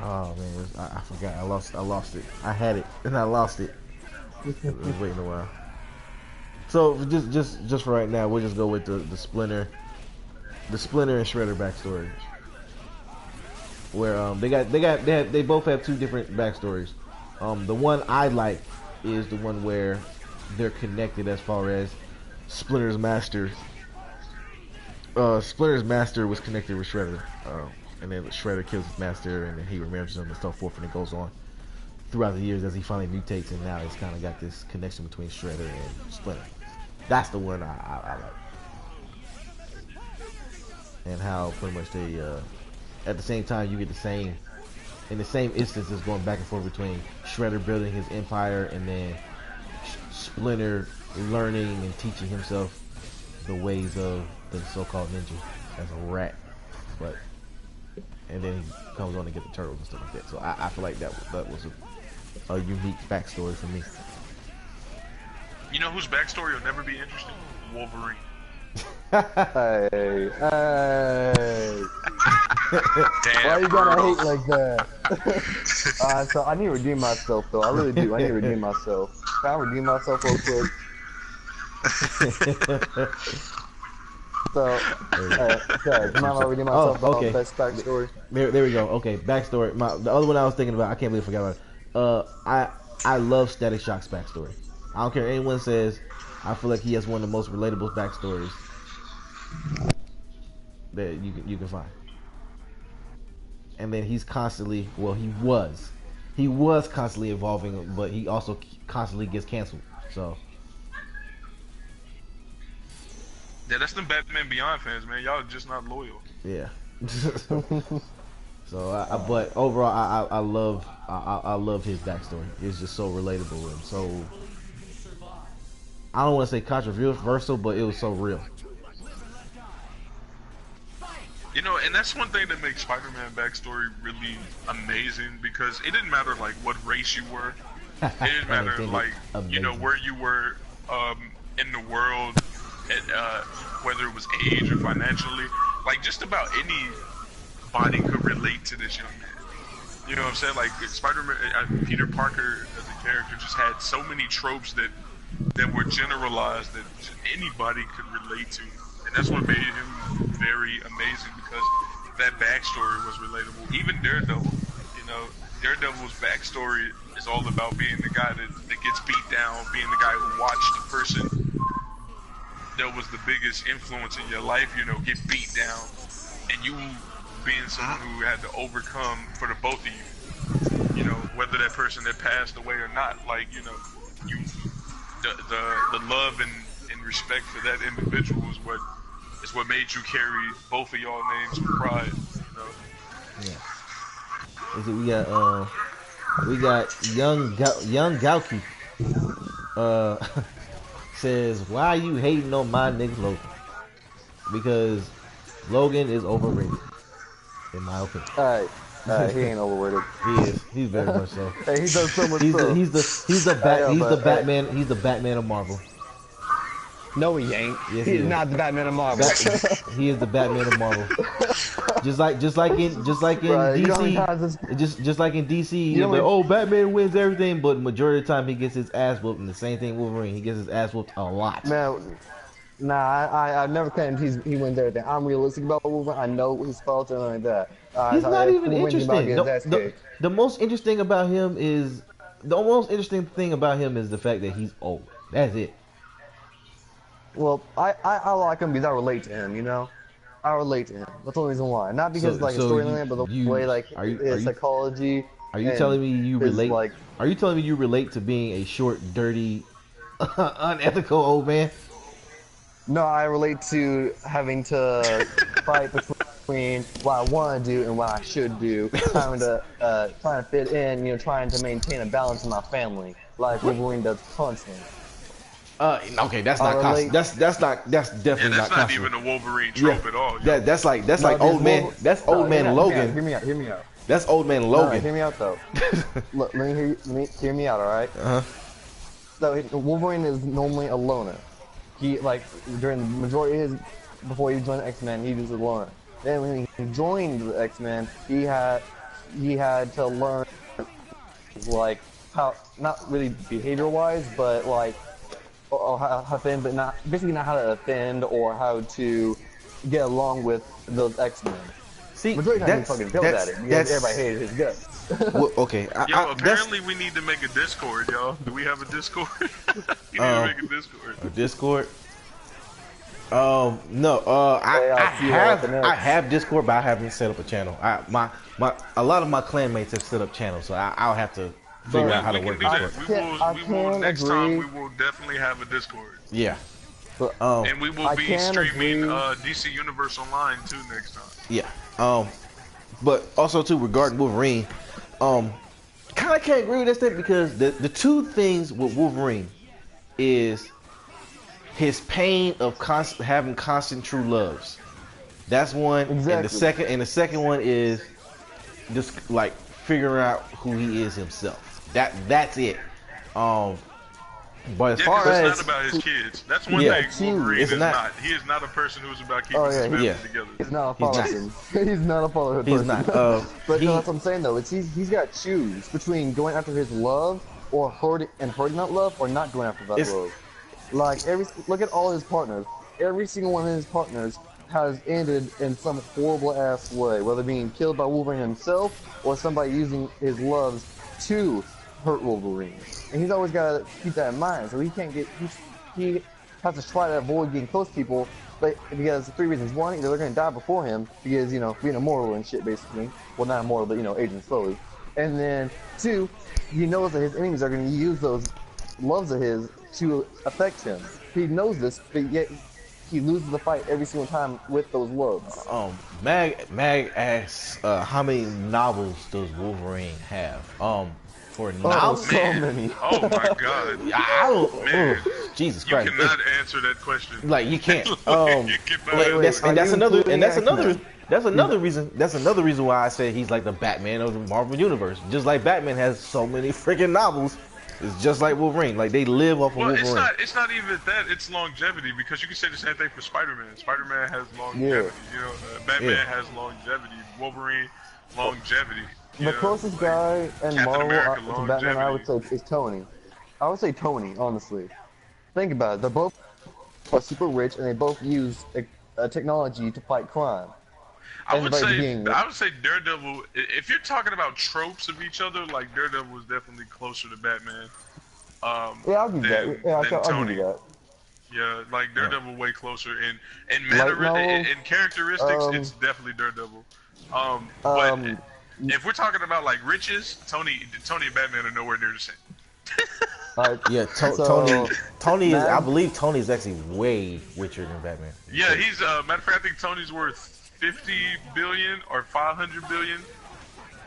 oh man, I forgot. I lost it. I had it and I lost it. I was waiting a while. So just for right now, we'll just go with the Splinter and Shredder backstory. Where they both have 2 different backstories. The one I like is the one where they're connected as far as Splinter's master. Splinter's master was connected with Shredder, and then Shredder kills his master, and then he remembers him and so forth, and it goes on throughout the years as he finally mutates, and now it's kind of got this connection between Shredder and Splinter. That's the one I like, and how pretty much they, at the same time, you get the same instances going back and forth between Shredder building his empire and then Splinter learning and teaching himself the ways of the so-called ninja as a rat, and then he comes on to get the turtles and stuff like that. So I feel like that was a unique backstory for me. You know whose backstory will never be interesting? Wolverine. Hey. Damn, Why you gotta brutal. hate like that? So I need to redeem myself, though. I really do. I need to redeem myself. Can I redeem myself real quick? So, okay, can I redeem myself okay. about best backstory? There we go. Okay, backstory. The other one I was thinking about, I can't believe I forgot about it. I love Static Shock's backstory. I don't care what anyone says. I feel like he has one of the most relatable backstories that you can find. And then he's constantly, he was constantly evolving, but he also constantly gets canceled. So Yeah, that's them Batman Beyond fans, man. Y'all are just not loyal. yeah. So, but overall, I love his backstory. It's just so relatable and so, I don't want to say controversial, but it was so real. You know, and that's one thing that makes Spider-Man backstory really amazing because it didn't matter like what race you were. It didn't matter like you know where you were in the world, and, whether it was age or financially. Like just about anybody could relate to this young man. You know what I'm saying? Like Spider-Man, Peter Parker as a character just had so many tropes that were generalized that anybody could relate to. And that's what made him very amazing because that backstory was relatable. Even Daredevil, you know, Daredevil's backstory is all about being the guy that gets beat down, being the guy who watched the person that was the biggest influence in your life, you know, get beat down, and you being someone who had to overcome for the both of you know, whether that person had passed away or not, like, you know, the love and respect for that individual was what made you carry both of y'all names with pride. You know. Yeah. Is it, we got young Gauki. Says, why you hating on my nigga Logan? Because Logan is overrated, in my opinion. He ain't overrated. He is. He's very much so. Hey, he does so much He's stuff. the Batman. He's the Batman of Marvel. No, he ain't. Yes, He's he is. not the Batman of Marvel. He is the Batman of Marvel. Just like in Right, you know how many DC, times this- just like in DC, You he's know like, what- oh, Batman wins everything, but majority of the time he gets his ass whooped. And the same thing Wolverine, he gets his ass whooped a lot. Man, nah, I never claimed he wins everything. I'm realistic about Wolverine. I know his faults and like that. He's not even Wolverine's about to interesting. get his ass kicked. The most interesting about him is the fact that he's old. That's it. Well, I like him because I relate to him, you know? I relate to him. That's the only reason why. Not because his storyline, but the way his psychology. Are you and telling me you his, relate? like- Are you telling me you relate to being a short, dirty, unethical old man? No, I relate to having to fight between what I want to do and what I should do, trying to fit in, you know, trying to maintain a balance in my family, like Wolverine does constantly. Okay, that's not relate- constant. That's Yeah, definitely that's not not constant. even a Wolverine trope at all. Yeah, that's like No, old man. because That's old man Logan. Hear me out. That's old man No, Logan. hear me out though. Look, let me hear me out, all right? Uh-huh. So Wolverine is normally a loner. He during the majority of his before he joined the X-Men, he was a loner. Then when he joined the X-Men, he had to learn like how, not really behavior-wise, but like how to offend, but not how to offend or how to get along with those X-Men. See, Majority of the time he fucking failed at it because everybody hated his guts. Well, okay. Yo, apparently we need to make a Discord, y'all. Do we have a Discord? We need to make a Discord. A Discord. No. Hey, I'll see you at the next. I have Discord, but I haven't set up a channel. A lot of my clanmates have set up channels, so I'll have to figure out how to We work can do Discord. that. We will next time agree. we will definitely have a Discord. Yeah. But, And we will I be can streaming agree. DC Universe Online too next time. Yeah. But also too regarding Wolverine, kind of can't agree with that statement because the two things with Wolverine is his pain of having constant true loves. That's one, Exactly. and the second one is just like figuring out who he is himself. That's it. But as Yeah, far because as it's not about his kids. That's one Yeah, thing Wolverine it's is not- not. He is not a person who's about keeping Oh, his yeah, family yeah. together. He's not a He's not. fatherhood. He's not a fatherhood he's person. not. But he- no, that's what I'm saying though. He's got to choose between going after his love or hurting that love, or not going after that It's- love. Like look at all his partners. Every single one of his partners has ended in some horrible ass way, whether being killed by Wolverine himself or somebody using his loves to hurt Wolverine. And he's always got to keep that in mind. So he can't get he has to try to avoid getting close to people, but because of 3 reasons. One, either they're going to die before him because, you know, being immortal and shit, basically. Well, not immortal, but, you know, aging slowly. And then 2, he knows that his enemies are going to use those loves of his to affect him. He knows this, but yet he loses the fight every single time with those loves. Mag asks, how many novels does Wolverine have? For Oh, novels, so many. Oh my god. I don't. Man. Jesus You Christ! cannot answer that question. Like you can't. You cannot answer That's, are and that's you another. including And that's X-Men? another. That's another reason. That's another reason why I say he's like the Batman of the Marvel Universe. Just like Batman has so many freaking novels, it's just like Wolverine. Like they live off of Well, Wolverine. it's not even that. It's longevity, because you can say the same thing for Spider-Man. Spider-Man has longevity. You know, Batman Yeah. has longevity. Wolverine, longevity. You The know, closest like, guy in Captain Marvel America, to Batman, I would longevity. say, is Tony. I would say Tony, honestly. Think about it. They're both are super rich, and they both use a technology to fight crime. I would Everybody say being- Daredevil. If you're talking about tropes of each other, like Daredevil was definitely closer to Batman. Yeah, I'll give you that. Yeah, I'll Tony. give you that. Yeah, like Daredevil way closer in Light novel? in characteristics. It's definitely Daredevil. But if we're talking about like riches, Tony and Batman are nowhere near the same. Alright, Yeah, so, Tony is. I Mad- believe Tony is actually way richer than Batman. Yeah, he's matter of fact, I think Tony's worth 50 billion or 500 billion,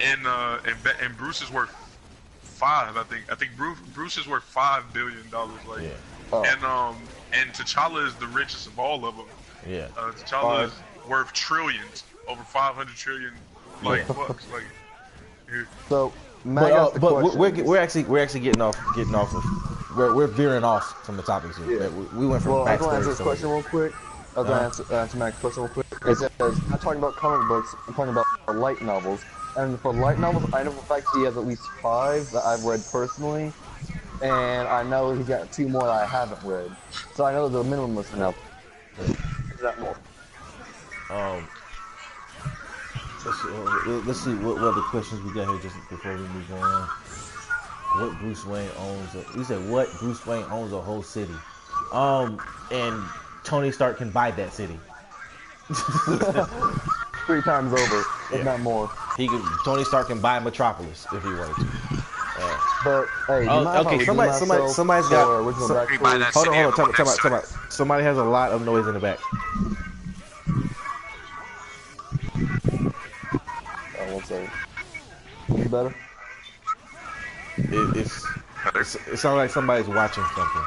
and Bruce is worth five. I think Bruce is worth $5 billion. Like, Yeah. Oh. and T'Challa is the richest of all of them. Yeah. T'Challa is worth trillions, over 500 trillion, like Yeah. bucks. Like, so Matt asked the But question. we're actually getting off of we're veering off from the topics here. Yeah. We went from Well, I just want to answer backstory this question real quick. I was Uh-huh. going to answer Matt's question real quick. It says, I'm talking about comic books, I'm talking about light novels. And for light novels, I know for a fact he has at least 5 that I've read personally. And I know he's got 2 more that I haven't read. So I know there's a minimum list now. Is that more? Let's see what other questions we got here just before we move on. What Bruce Wayne owns? You said what Bruce Wayne owns a whole city, and Tony Stark can buy that city. 3 times over, if not more. Tony Stark can buy Metropolis if he wanted to. But hey, do you mind if I Okay, redeem myself somebody's for got. original Hey, buy backstory? that Hold on, city hold on, and next time out. Somebody has a lot of noise in the back. Oh, 1 second. Is it better? It sounds like somebody's watching something.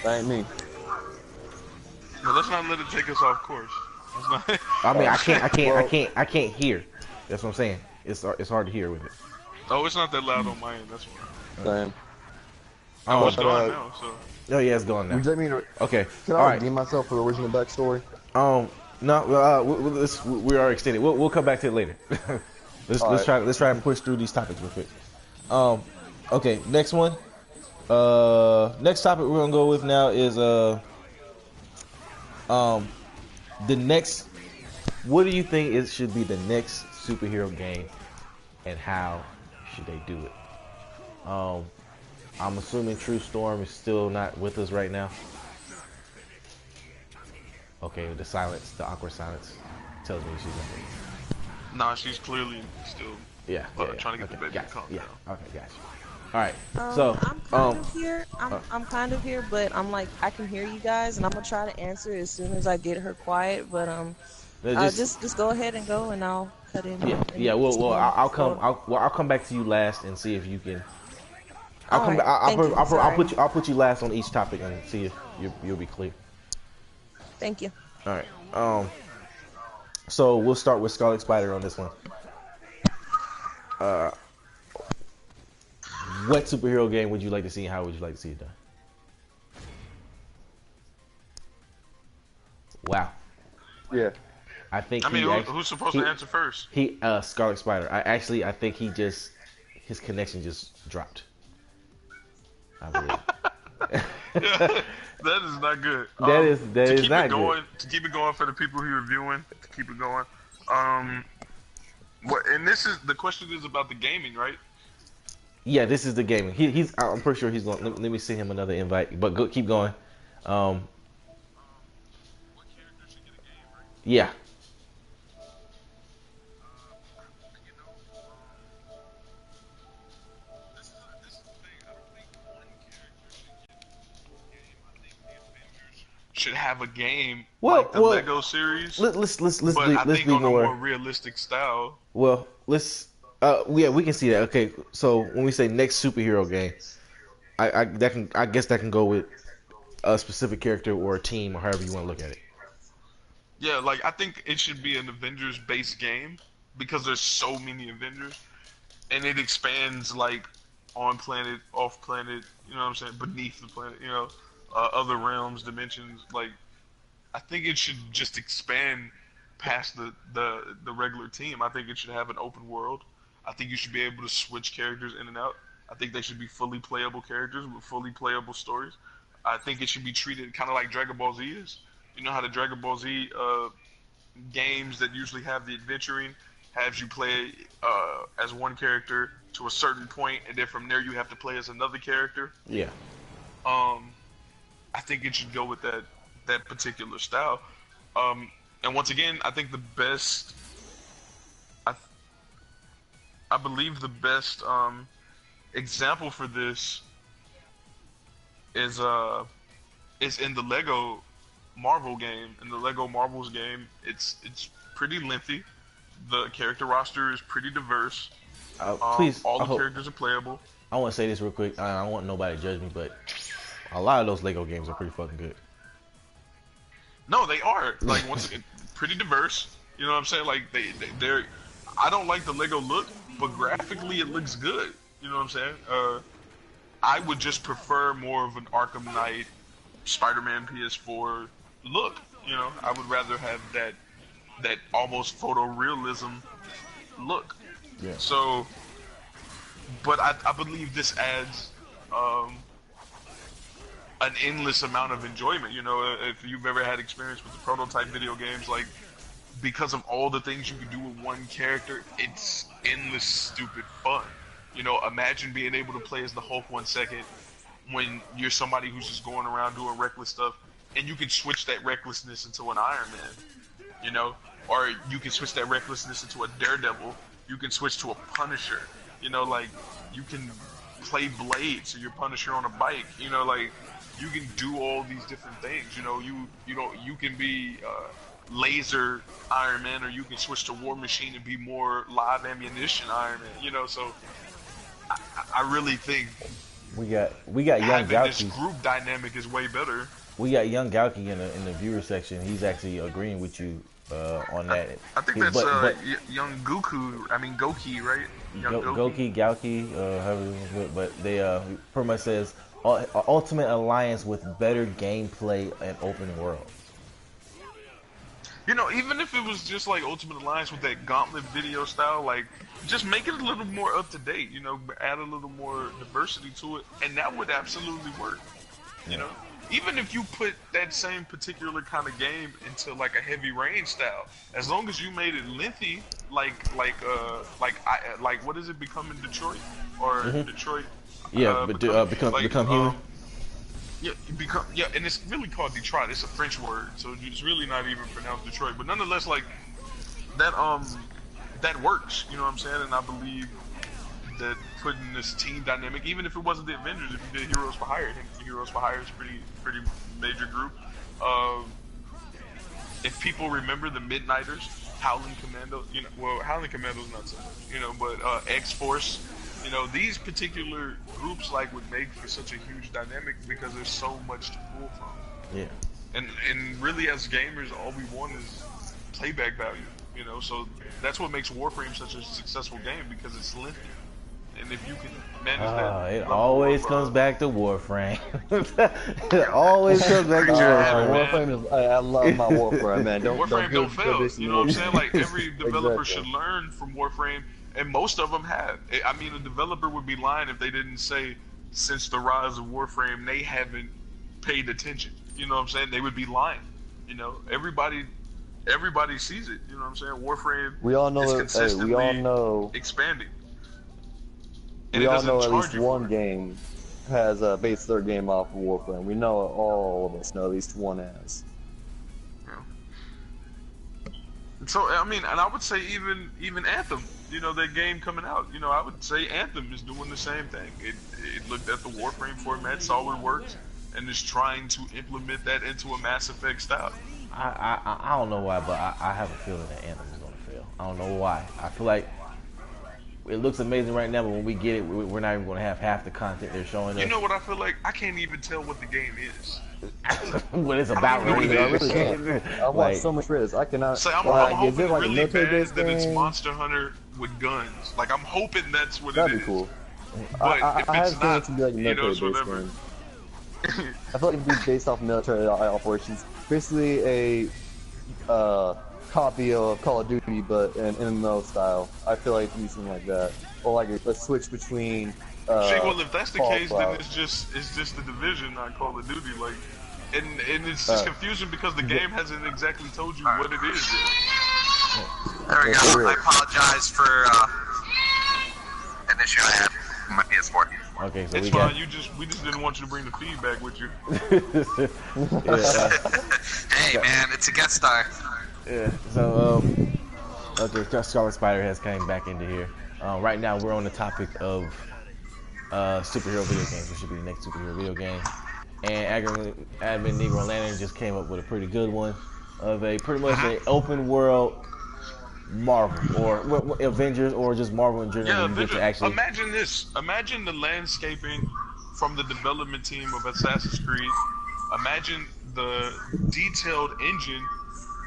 That ain't me. no, let's not let it take us off course. Let's not. I mean, I can't hear. That's what I'm saying. It's hard to hear with it. Oh, it's not that loud on my end. That's why. Damn. Oh, it's but, gone now. So. Oh yeah, it's gone now. Would you like me to? Okay. Can All I right. redeem myself for the original backstory? No. We are extended. We'll come back to it later. let's right. try and push through these topics real quick. Okay. Next one. Next topic we're gonna go with now is the next. What do you think it should be the next superhero game, and how should they do it? I'm assuming True Storm is still not with us right now. Okay, the awkward silence tells me she's not. Nah, she's clearly still Yeah, trying to get the baby to calm down. Okay, gotcha. All right, so I'm kind of here. I'm kind of here, but I'm like I can hear you guys, and I'm gonna try to answer as soon as I get her quiet. But just go ahead and go, and I'll cut in. Yeah. Well, I'll come back to you last and see if you can. I'll put you last on each topic and see if you'll be clear. Thank you. All right. So we'll start with Scarlet Spider on this one. What superhero game would you like to see, and how would you like to see it done? Wow. Yeah. I think. I mean, who's supposed to answer first? Scarlet Spider. I think his connection just dropped. I believe. That is not good. That is not good. To keep it going for the people who are viewing, to keep it going. What? And this is the question is about the gaming, right? Yeah, this is the gaming. I'm pretty sure he's going. Let me send him another invite. But keep going. What character should get a game, right? Yeah. This is the thing. I don't think one character should get a game. I think the Avengers should have a game like the Lego series. Let's but be on more a more realistic style. Well, we can see that. Okay, so when we say next superhero game, I guess that can go with a specific character or a team or however you want to look at it. Yeah, like I think it should be an Avengers-based game because there's so many Avengers, and it expands like on planet, off planet. You know what I'm saying? Beneath the planet. You know, other realms, dimensions. Like, I think it should just expand past the regular team. I think it should have an open world. I think you should be able to switch characters in and out. I think they should be fully playable characters with fully playable stories. I think it should be treated kind of like Dragon Ball Z is. You know how the Dragon Ball Z games that usually have the adventuring has you play as one character to a certain point, and then from there you have to play as another character. Yeah. I think it should go with that particular style. And once again, I think the best. I believe the best example for this is in the Lego Marvel game. In the Lego Marvels game, it's pretty lengthy. The character roster is pretty diverse. Please, all the characters are playable. I want to say this real quick. I don't want nobody to judge me, but a lot of those Lego games are pretty fucking good. No, they are. Like, once again, pretty diverse. You know what I'm saying? Like, they're. I don't like the Lego look, but graphically it looks good. You know what I'm saying? I would just prefer more of an Arkham Knight, Spider-Man PS4 look. You know, I would rather have that almost photorealism look. Yeah. So, but I believe this adds an endless amount of enjoyment. You know, if you've ever had experience with the prototype video games, like, because of all the things you can do with one character, it's endless stupid fun. You know, imagine being able to play as the Hulk 1 second when you're somebody who's just going around doing reckless stuff, and you can switch that recklessness into an Iron Man, you know? Or you can switch that recklessness into a Daredevil. You can switch to a Punisher. You know, like, you can play Blade, so you're Punisher on a bike. You know, like, you can do all these different things. You know, you can be laser Iron Man, or you can switch to War Machine and be more live ammunition Iron Man. You know, so I really think we got young having Gauchi. this group dynamic is way better. We got young Gauchi in the viewer section. He's actually agreeing with you on that. I think that's young Goku. I mean Goki, right? Young Goki, Gauchi, however you want to do it. But they pretty much says Ultimate Alliance with better gameplay and open world. You know, even if it was just like Ultimate Alliance with that Gauntlet video style, like, just make it a little more up to date, you know, add a little more diversity to it, and that would absolutely work. You know, even if you put that same particular kind of game into like a Heavy Rain style, as long as you made it lengthy, like what is it, Becoming Detroit or Detroit? Yeah, become human. Yeah, and it's really called Detroit. It's a French word, so it's really not even pronounced Detroit. But nonetheless, like, that works. You know what I'm saying? And I believe that putting this team dynamic, even if it wasn't the Avengers, if you did Heroes for Hire, I think Heroes for Hire is a pretty major group. If people remember the Midnighters, Howling Commando, you know, well, Howling Commando's not so much, you know, but X-Force. You know, these particular groups like would make for such a huge dynamic because there's so much to pull from. Yeah. And really, as gamers, all we want is playback value. You know, so that's what makes Warframe such a successful game, because it's lengthy. And if you can manage that, it always comes back to Warframe. It always comes back to Warframe is, I love my Warframe, man. Warframe don't fail. You know what I'm saying? Like, every developer should learn from Warframe. And most of them have. I mean, a developer would be lying if they didn't say, since the rise of Warframe, they haven't paid attention. You know what I'm saying? They would be lying. You know, everybody sees it. You know what I'm saying? Warframe is consistently expanding. And we all know at least one game has based their game off of Warframe. We know, all of us know at least one has. Yeah. So, I mean, and I would say even Anthem, you know, that game coming out, you know, I would say Anthem is doing the same thing. It looked at the Warframe format, saw what works, and is trying to implement that into a Mass Effect style. I don't know why, but I have a feeling that Anthem is going to fail. I don't know why. I feel like it looks amazing right now, but when we get it, we're not even going to have half the content they're showing us. You know what I feel like? I can't even tell what the game is. What it's about. I really can't. I watch so much Riz. I cannot. So I'm hoping really bad that it's Monster Hunter with guns. Like, I'm hoping that's what That'd it be is. cool. But if it's not, to be like you know, it's military-based whatever. game. I feel like it'd be based off military operations. Basically a copy of Call of Duty, but in MMO style. I feel like it'd be something like that. Or like a switch between well, if that's the case, Fallout. then it's just the Division, not Call of Duty. Like, and it's just confusing because the game hasn't exactly told you what it is yet. There we go. I apologize for an issue I had with my PS4. Okay, so It's we fine. got. We just didn't want you to bring the feedback with you. Hey man, it's a guest star. Yeah. So okay, Scarlet Spider has came back into here. Right now, we're on the topic of superhero video games. What should be the next superhero video game? And Admin Negro Lantern just came up with a pretty good one of a pretty much an open world Marvel or Avengers or just Marvel in general. Yeah, You get to actually imagine this. Imagine the landscaping from the development team of Assassin's Creed. Imagine the detailed engine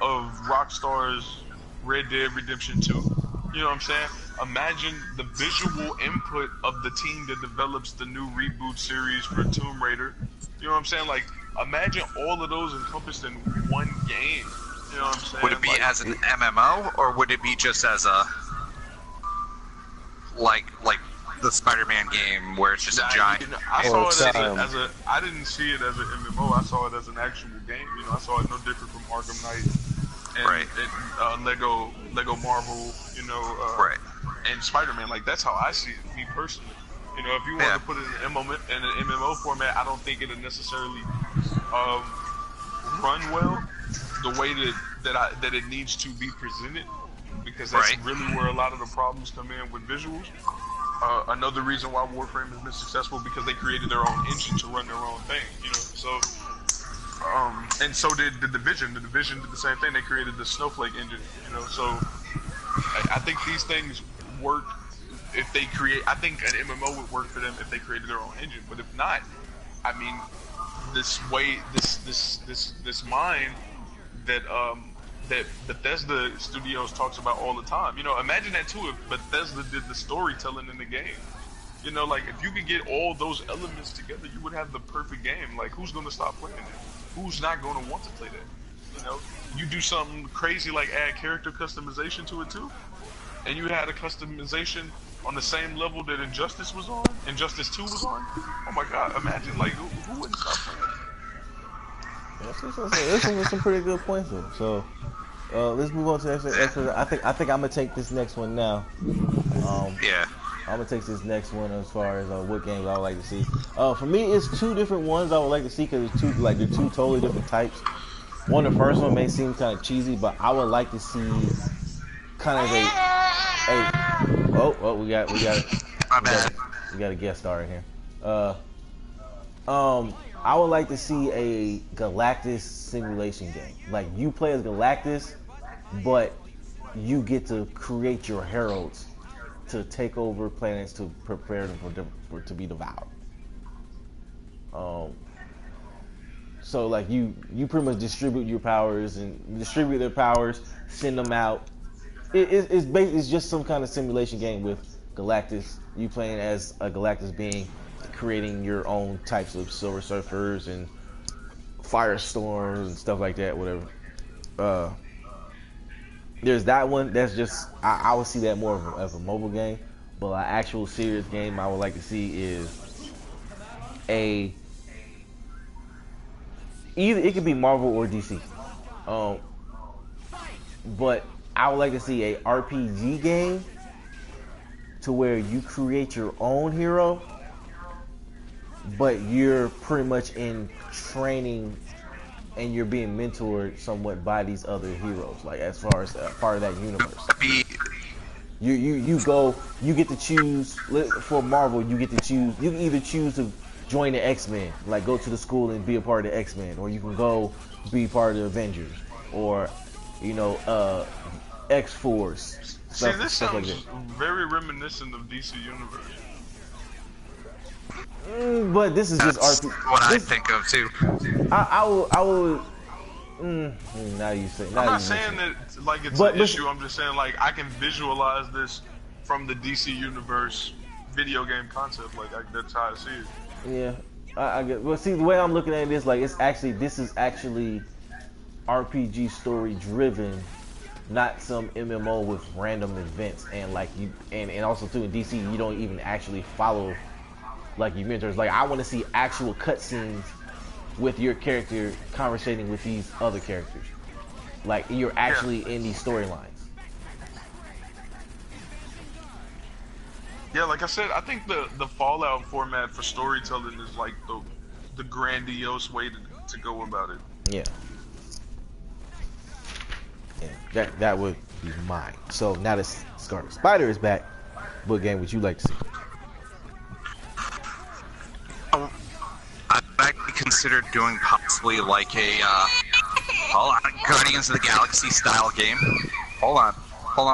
of Rockstar's Red Dead Redemption 2. You know what I'm saying? Imagine the visual input of the team that develops the new reboot series for Tomb Raider. You know what I'm saying? Like, imagine all of those encompassed in one game. You know what I'm saying? Would it be like, as an MMO, or would it be just as a like the Spider-Man game where it's just a giant? You know, I saw it as a. I didn't see it as an MMO. I saw it as an actual game. You know, I saw it no different from Arkham Knight and Lego Marvel. You know, and Spider-Man. Like, that's how I see it, me personally. You know, if you want to put it in an MMO format, I don't think it'll necessarily run well the way that it needs to be presented, because that's really where a lot of the problems come in with visuals. Another reason why Warframe has been successful, because they created their own engine to run their own thing. You know, so and so did the Division. The Division did the same thing. They created the Snowflake engine. You know, so I think these things work if they create. I think an MMO would work for them if they created their own engine. But if not, I mean, this mind that Bethesda Studios talks about all the time. You know, imagine that too if Bethesda did the storytelling in the game. You know, like, if you could get all those elements together, you would have the perfect game. Like, who's going to stop playing it? Who's not going to want to play that? You know, you do something crazy like add character customization to it too, and you had a customization on the same level that Injustice 2 was on. Oh my God, imagine, like, who wouldn't stop playing it? This was some pretty good points though. So let's move on to the next one. I think I'm gonna take this next one now. I'm gonna take this next one as far as what games I would like to see. For me, it's two different ones I would like to see, because they're two totally different types. The first one may seem kind of cheesy, but I would like to see kind of we got a guest star in here. I would like to see a Galactus simulation game. Like, you play as Galactus, but you get to create your heralds to take over planets to prepare them to be devoured. So like you pretty much distribute your powers and distribute their powers, send them out. It's just some kind of simulation game with Galactus. You playing as a Galactus being, creating your own types of Silver Surfers and Firestorms and stuff like that, whatever. There's that one. That's just, I would see that more of a mobile game. But an actual serious game I would like to see is either it could be Marvel or DC. But I would like to see a RPG game to where you create your own hero, but you're pretty much in training and you're being mentored somewhat by these other heroes, like as far as part of that universe. You get to choose for Marvel. You get to choose. You can either choose to join the X-Men, like go to the school and be a part of the X-Men, or you can go be part of the Avengers, or X-Force. See, this sounds like very reminiscent of DC Universe. But this is That's just what I think of too. I would. Now you say. I'm not saying that like it's an issue. I'm just saying, like, I can visualize this from the DC Universe video game concept. Like, that's how I see it. Yeah, I get. Well, see, the way I'm looking at it is like this is actually RPG story driven, not some MMO with random events, and like and also too in DC you don't even actually follow like your mentors. Like, I want to see actual cutscenes with your character conversating with these other characters. Like, you're actually in these storylines. Yeah, like I said, I think the Fallout format for storytelling is like the grandiose way to go about it. Yeah. That would be mine. So now that Scarlet Spider is back, book game would you like to see? I'd actually consider doing possibly like a Guardians of the Galaxy style game. Hold on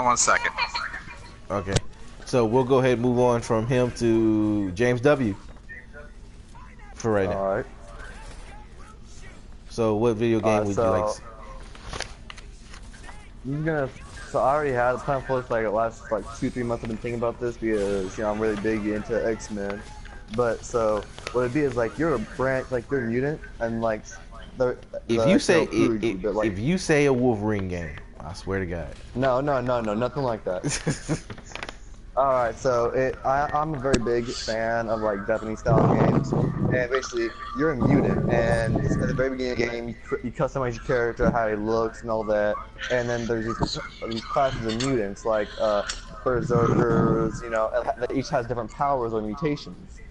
1 second. Okay, so we'll go ahead and move on from him to James W. for right now. All right. So what video game would you like to see? So I already had a plan for this, like the last 2-3 months I've been thinking about this because I'm really big into X-Men. But so what it'd be is like you're a branch, like you're a mutant, and like If you say a Wolverine game, I swear to God. No, nothing like that. All right, so I'm a very big fan of like Japanese style games, and basically you're a mutant, and at the very beginning of the game you customize your character, how he looks, and all that, and then there's these classes of mutants like berserkers, that each has different powers or mutations,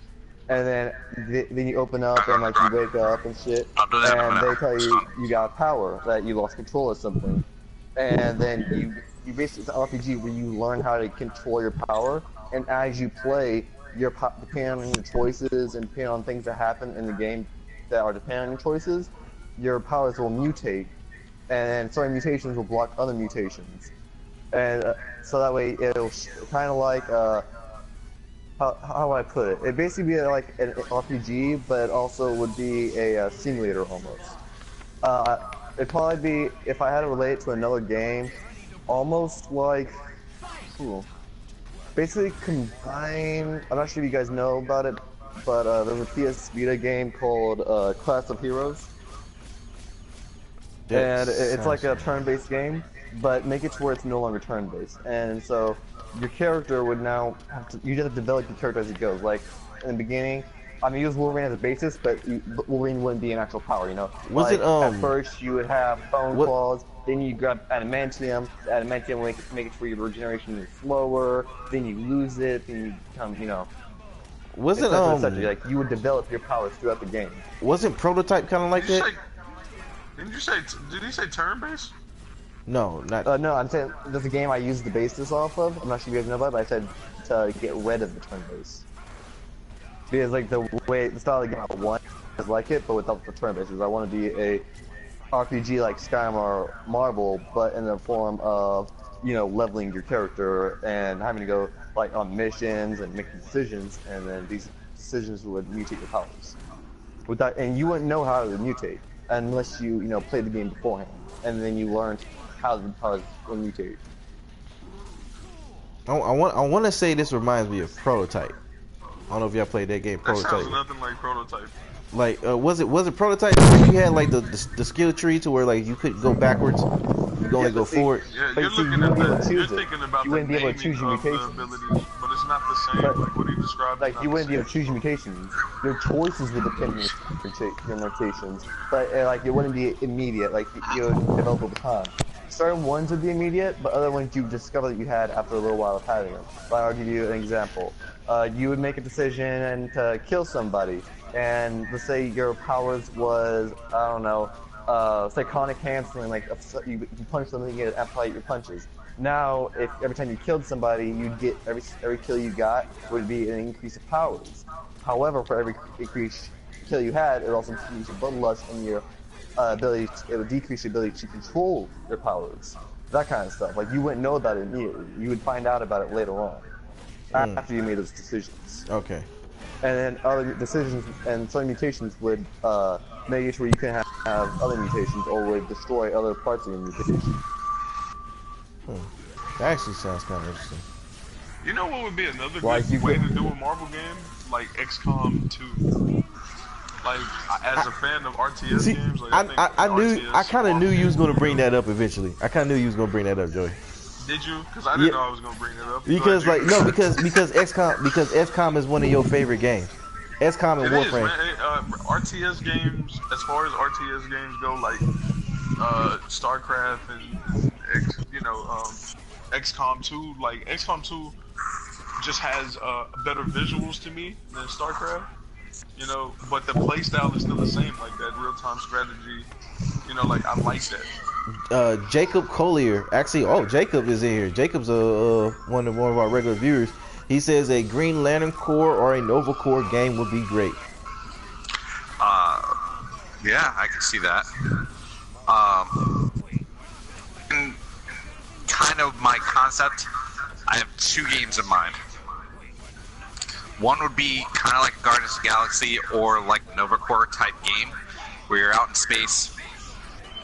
and then you open up and like you wake up and shit, and they tell you you got a power that you lost control of something, and then you basically, it's an RPG where you learn how to control your power, and as you play, depending on your choices and depending on things that happen in the game that are dependent on your choices, your powers will mutate, and certain mutations will block other mutations, and so that way it'll kind of like how would I put it? It basically be like an RPG, but it also would be a simulator almost. It'd probably be, if I had to relate it to another game, almost like, basically combine, I'm not sure if you guys know about it, but there's a PS Vita game called Class of Heroes. And it's like a turn-based game, but make it to where it's no longer turn-based. And so your character would now you'd have to develop your character as it goes. Like, in the beginning, use Wolverine as a basis, but Wolverine wouldn't be an actual power, At first, you would have bone claws, then you grab adamantium. Adamantium will make it where your regeneration is slower, then you lose it, then you become, like, you would develop your powers throughout the game. Wasn't Prototype kind of like that? Did he say turn-based? No, not. No, I'm saying there's a game I use the basis off of. I'm not sure if you guys know about it, but I said to get rid of the turn-based. Because like the style of the game I want is like it, but without the turn bases. I want to be a RPG like Skyrim or Marvel, but in the form of leveling your character and having to go like on missions and making decisions, and then these decisions would mutate your powers. And you wouldn't know how to mutate unless you played the game beforehand, and then you learned how the powers would mutate. I want to say this reminds me of Prototype. I don't know if y'all played that game, Prototype. That sounds nothing like Prototype. Like, was it Prototype? You had like the skill tree to where like you couldn't go backwards, you only go forward. Yeah, you're thinking about the naming of the abilities, but it's not the same. Like what he described. Like you wouldn't be able to choose your mutations. Your choices would depend on your mutations, but like it wouldn't be immediate. Like you would develop over time. Certain ones would be immediate, but other ones you discover that you had after a little while of having them. Like, I'll give you an example. You would make a decision to kill somebody, and let's say your powers was, I don't know, psychonic handling, like you punch something and apply your punches. Now, if every time you killed somebody, you'd get every kill you got would be an increase of powers. However, for every increase kill you had, it would also increase your bloodlust and your ability. It would decrease your ability to control your powers. That kind of stuff. Like you wouldn't know about it immediately. You would find out about it later on, after you made those decisions. Okay. And then other decisions and some mutations would make it where you can have other mutations, or would destroy other parts of your mutation. That actually sounds kind of interesting. You know what would be another good way to do a Marvel game? Like XCOM 2. Like, as a fan of RTS games, like, I kind of knew you was gonna bring that up eventually. I kind of knew you was gonna bring that up, Joey. Did you? Because I didn't know I was gonna bring it up. Because XCOM is one of your favorite games. XCOM and Warframe. RTS games, as far as RTS games go, like StarCraft and XCOM 2. Like XCOM 2 just has better visuals to me than StarCraft. But the playstyle is still the same, like that real-time strategy. Like I like that. Jacob Collier, actually, Jacob is in here. Jacob's one of our regular viewers. He says a Green Lantern Corps or a Nova Corps game would be great. Yeah, I can see that. And kind of my concept, I have 2 games in mind. One would be kind of like Guardians of the Galaxy or like Nova Corps type game, where you're out in space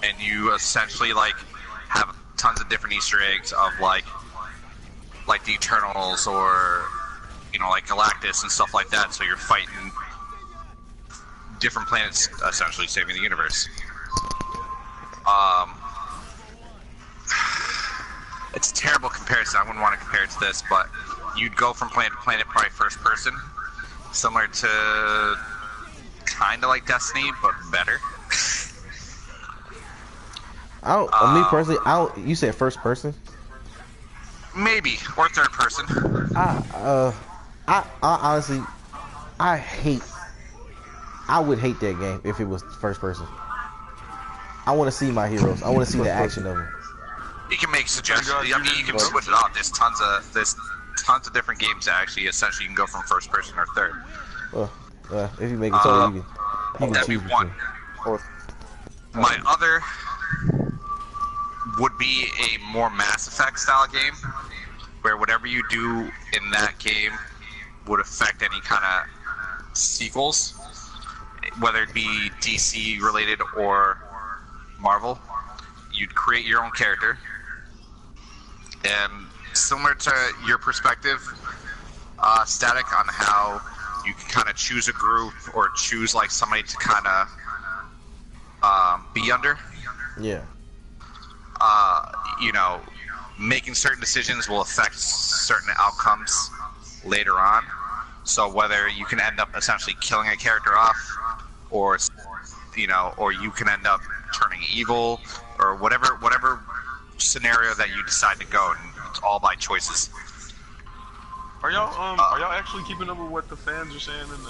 and you essentially like have tons of different Easter eggs of like the Eternals or like Galactus and stuff like that. So you're fighting different planets, essentially saving the universe. It's a terrible comparison. I wouldn't want to compare it to this, but you'd go from planet to planet, probably first person, similar to kind of like Destiny, but better. Me personally, you said first person? Maybe, or third person. I honestly, I would hate that game if it was first person. I want to see my heroes. I want to see the action of them. You can make suggestions. I mean, you can switch it up. There's tons of different games that actually essentially you can go from first person or third. If you make it so you can that'd be choose one. between. My other would be a more Mass Effect style game, where whatever you do in that game would affect any kind of sequels, whether it be DC related or Marvel. You'd create your own character, and similar to your perspective, Static, on how you can kind of choose a group or choose like somebody to kind of be under. Yeah. Making certain decisions will affect certain outcomes later on. So whether you can end up essentially killing a character off, or you can end up turning evil, or whatever scenario that you decide to go, and it's all by choices. Are y'all actually keeping up with what the fans are saying and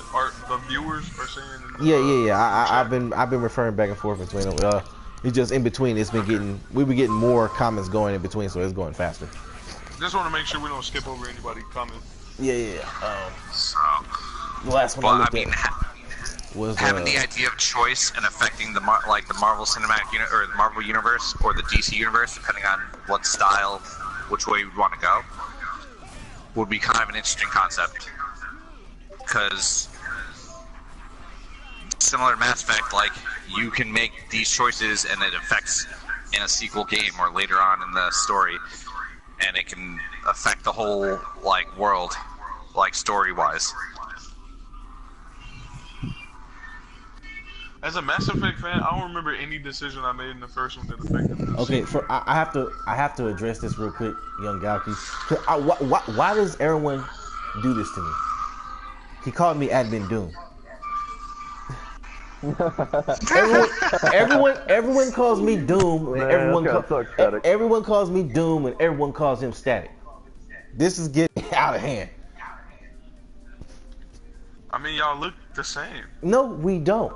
the viewers are saying? Yeah. I've been referring back and forth between them. It's just in between. We've been getting more comments going in between, so it's going faster. Just want to make sure we don't skip over anybody comment. Yeah. So, the last one I looked at was having the idea of choice and affecting the Marvel Cinematic or the Marvel Universe or the DC Universe, depending on what style, which way you'd want to go, would be kind of an interesting concept. Because similar to Mass Effect, like, you can make these choices and it affects in a sequel game or later on in the story, and it can affect the whole world, story-wise. As a Mass Effect fan, I don't remember any decision I made in the first one that affected this. Okay, I have to address this real quick, Young Galky. Why does everyone do this to me? He called me Admin Doom. everyone calls me Doom. And everyone calls me Doom, and everyone calls him Static. This is getting out of hand. I mean, y'all look the same. No, we don't.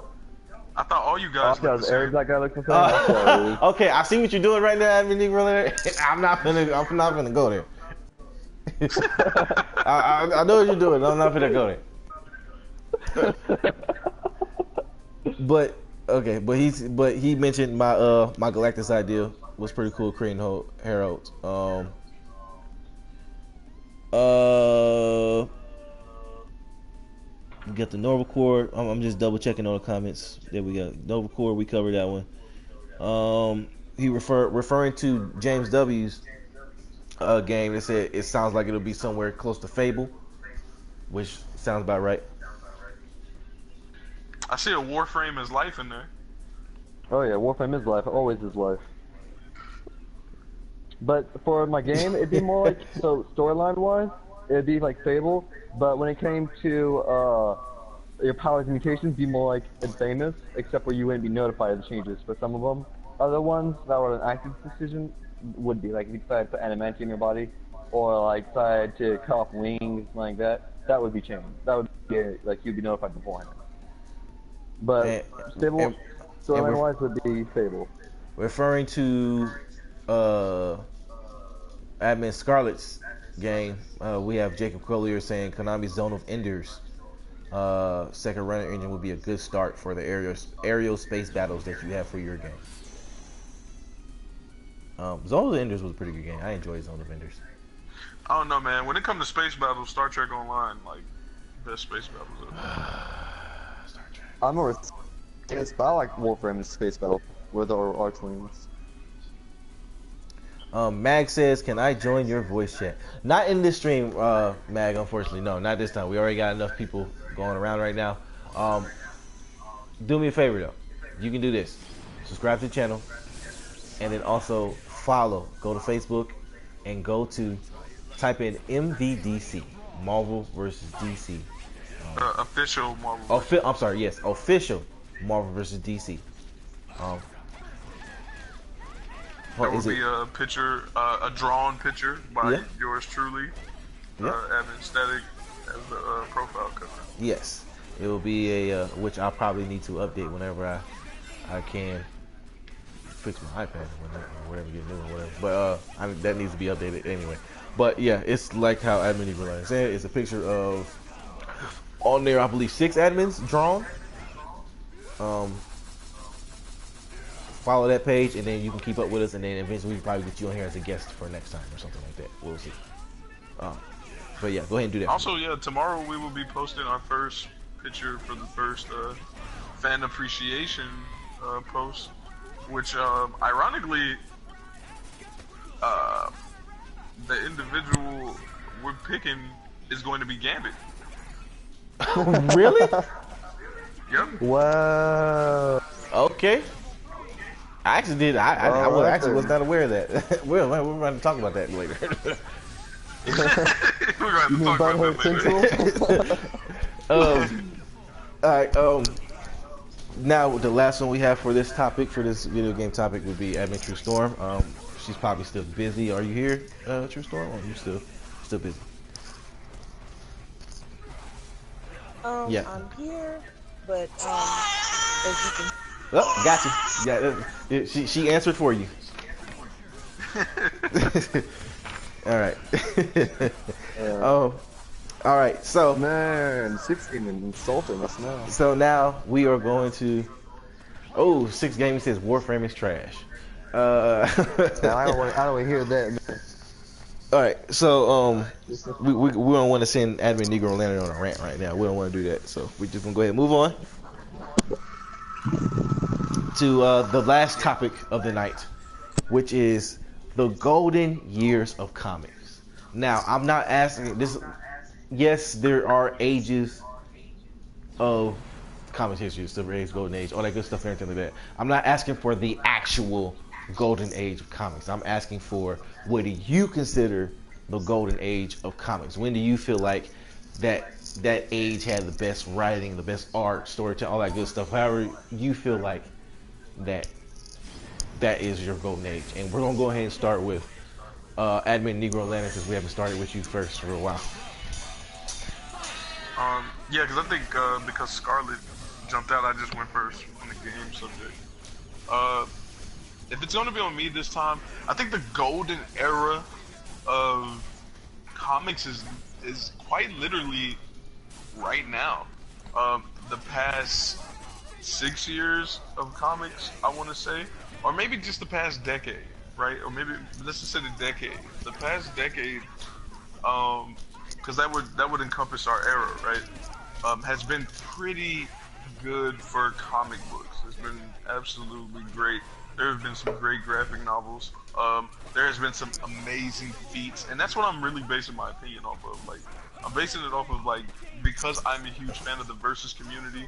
I thought all you guys look the same. Every black guy looks the same. Okay, I see what you're doing right now, Admin brother. I'm not gonna go there. I know what you're doing. I'm not gonna go there. But he mentioned my Galactus idea was pretty cool, creating heralds. We got the Nova Corps. I'm just double checking all the comments. There we go. Nova Corps, we covered that one. He referring to James W's game. It said it sounds like it'll be somewhere close to Fable, which sounds about right. I see a Warframe is life in there. Oh yeah, Warframe is life. Always is life. But for my game, it'd be more like, so storyline-wise, it'd be like Fable. But when it came to your powers and mutations, be more like Infamous, except where you wouldn't be notified of the changes. For some of them, other ones that were an active decision would be like if you decided to put adamantium in your body, or like decided to cut off wings like that. That would be changed. That would be like you'd be notified beforehand. But Fable, storyline-wise, would be Fable. Referring to Admin Scarlet's game, we have Jacob Collier saying Konami's Zone of Enders second runner engine would be a good start for the aerial space battles that you have for your game. Zone of Enders was a pretty good game. I enjoyed Zone of Enders. I don't know, man. When it comes to space battles, Star Trek Online, like, best space battles ever. Star Trek. I'm more space, but I like Warframe Space Battle with our Arch-Wings. Mag says, can I join your voice chat? Not in this stream, Mag, unfortunately. No, not this time. We already got enough people going around right now. Do me a favor, though. You can do this. Subscribe to the channel. And then also follow. Go to Facebook and type in MVDC. Marvel vs. DC. Official Marvel. I'm sorry, yes. Official Marvel vs. DC. There will be a picture, a drawn picture by yours truly, Evan Static, as the profile cover. Yes, it will be a which I'll probably need to update whenever I can fix my iPad or whatever, get new or whatever. But that needs to be updated anyway. But yeah, it's like how Admin Eagle said. It's a picture of on there, I believe 6 admins drawn. Follow that page, and then you can keep up with us, and then eventually we'll probably get you on here as a guest for next time or something like that. We'll see. But yeah, go ahead and do that. Also, yeah, tomorrow we will be posting our first picture for the first fan appreciation post, which ironically, the individual we're picking is going to be Gambit. Really? Yep. Wow. Okay. I actually did. I actually was not aware of that. we're going to talk about that later. We're going to talk about that later. All right. Now the last one we have for this topic, for this video game topic, would be Admin True Storm. She's probably still busy. Are you here, True Storm? Or are you still busy? Yeah. I'm here, but as you can. Oh, got you. Yeah, she answered for you. All right. All right. So man, 16 and insulting us now. So now we are going to. Oh, 6 Gaming says Warframe is trash. Now, I don't want to hear that, man. All right. So we don't want to send Admin Negro Lantern on a rant right now. We don't want to do that. So we're just gonna go ahead and move on to the last topic of the night, which is the golden years of comics. Now, I'm not asking this. Yes, there are ages of comics history, Silver Age, Golden Age, all that good stuff and everything like that. I'm not asking for the actual golden age of comics. I'm asking for, what do you consider the golden age of comics? When do you feel like that age had the best writing, the best art, storytelling, all that good stuff? However you feel like that is your golden age. And we're gonna go ahead and start with Admin Negro Lantern, because we haven't started with you first for a while. Yeah, because I think because Scarlet jumped out, I just went first on the game subject. If it's going to be on me this time, I think the golden era of comics is quite literally right now. The past 6 years of comics, I want to say, or maybe just the past decade, right? Or maybe let's just say the decade. The past decade, because that would encompass our era, right? Has been pretty good for comic books. It's been absolutely great. There have been some great graphic novels. There has been some amazing feats, and that's what I'm really basing my opinion off of. Like, I'm basing it off of, like, because I'm a huge fan of the Versus community.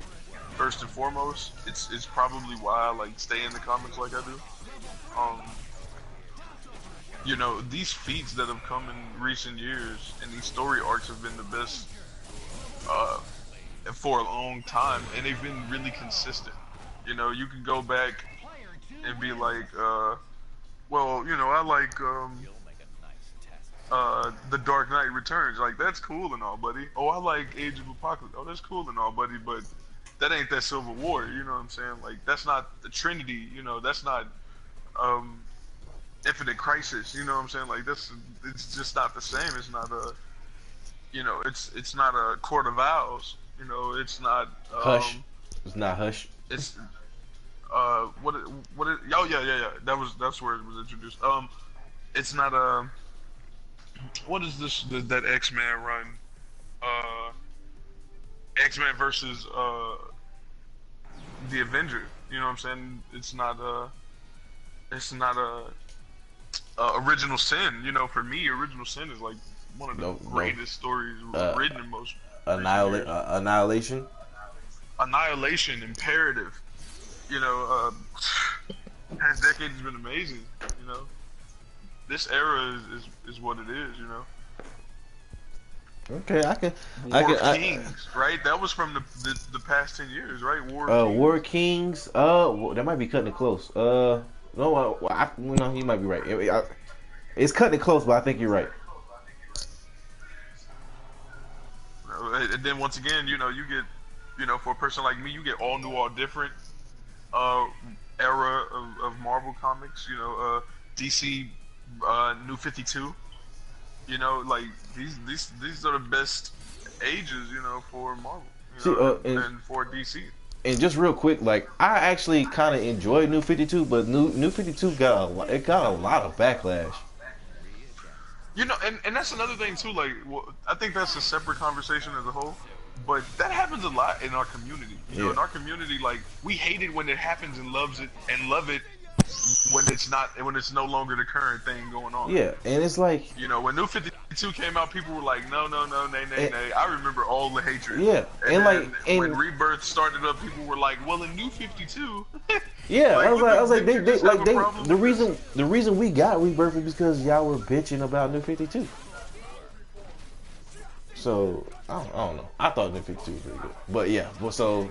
First and foremost, it's probably why I like stay in the comics like I do. You know, these feats that have come in recent years and these story arcs have been the best for a long time, and they've been really consistent. You know, you can go back and be like, well, you know, I like The Dark Knight Returns. Like, that's cool and all, buddy. Oh, I like Age of Apocalypse. Oh, that's cool and all, buddy, but that ain't that Civil War, you know what I'm saying? Like, that's not the Trinity, you know, that's not Infinite Crisis. You know what I'm saying? Like it's just not the same. It's not a, it's not a Court of Owls. It's not. Hush. It's not Hush. It's what it, oh yeah. That's where it was introduced. It's not a. What is this? That X-Men run? X-Men versus the Avenger. You know what I'm saying? It's not a. Original Sin. For me, Original Sin is like one of the greatest stories written in most. Annihilation. Annihilation, Imperative. Past decade has been amazing. This era is what it is. Okay, I can. Kings, right? That was from the past 10 years, right? War Kings. That might be cutting it close. No, you might be right. It's cutting it close, but I think you're right. And then once again, you get, for a person like me, you get all new, all different era of Marvel comics. DC, New 52. Like these are the best ages, for Marvel, and for DC. And just real quick, like I actually kind of enjoyed New 52, but New 52 got a lot of backlash. And that's another thing too. Like, I think that's a separate conversation as a whole. But that happens a lot in our community. In our community, like we hate it when it happens and love it when it's no longer the current thing going on. Yeah, and it's like when New 52 came out, people were like, no, nay. I remember all the hatred. Yeah, and when Rebirth started up, people were like, well, in New 52. Yeah, I was like, the reason we got Rebirth is because y'all were bitching about New 52. So I don't know. I thought New 52 was pretty good, but yeah. So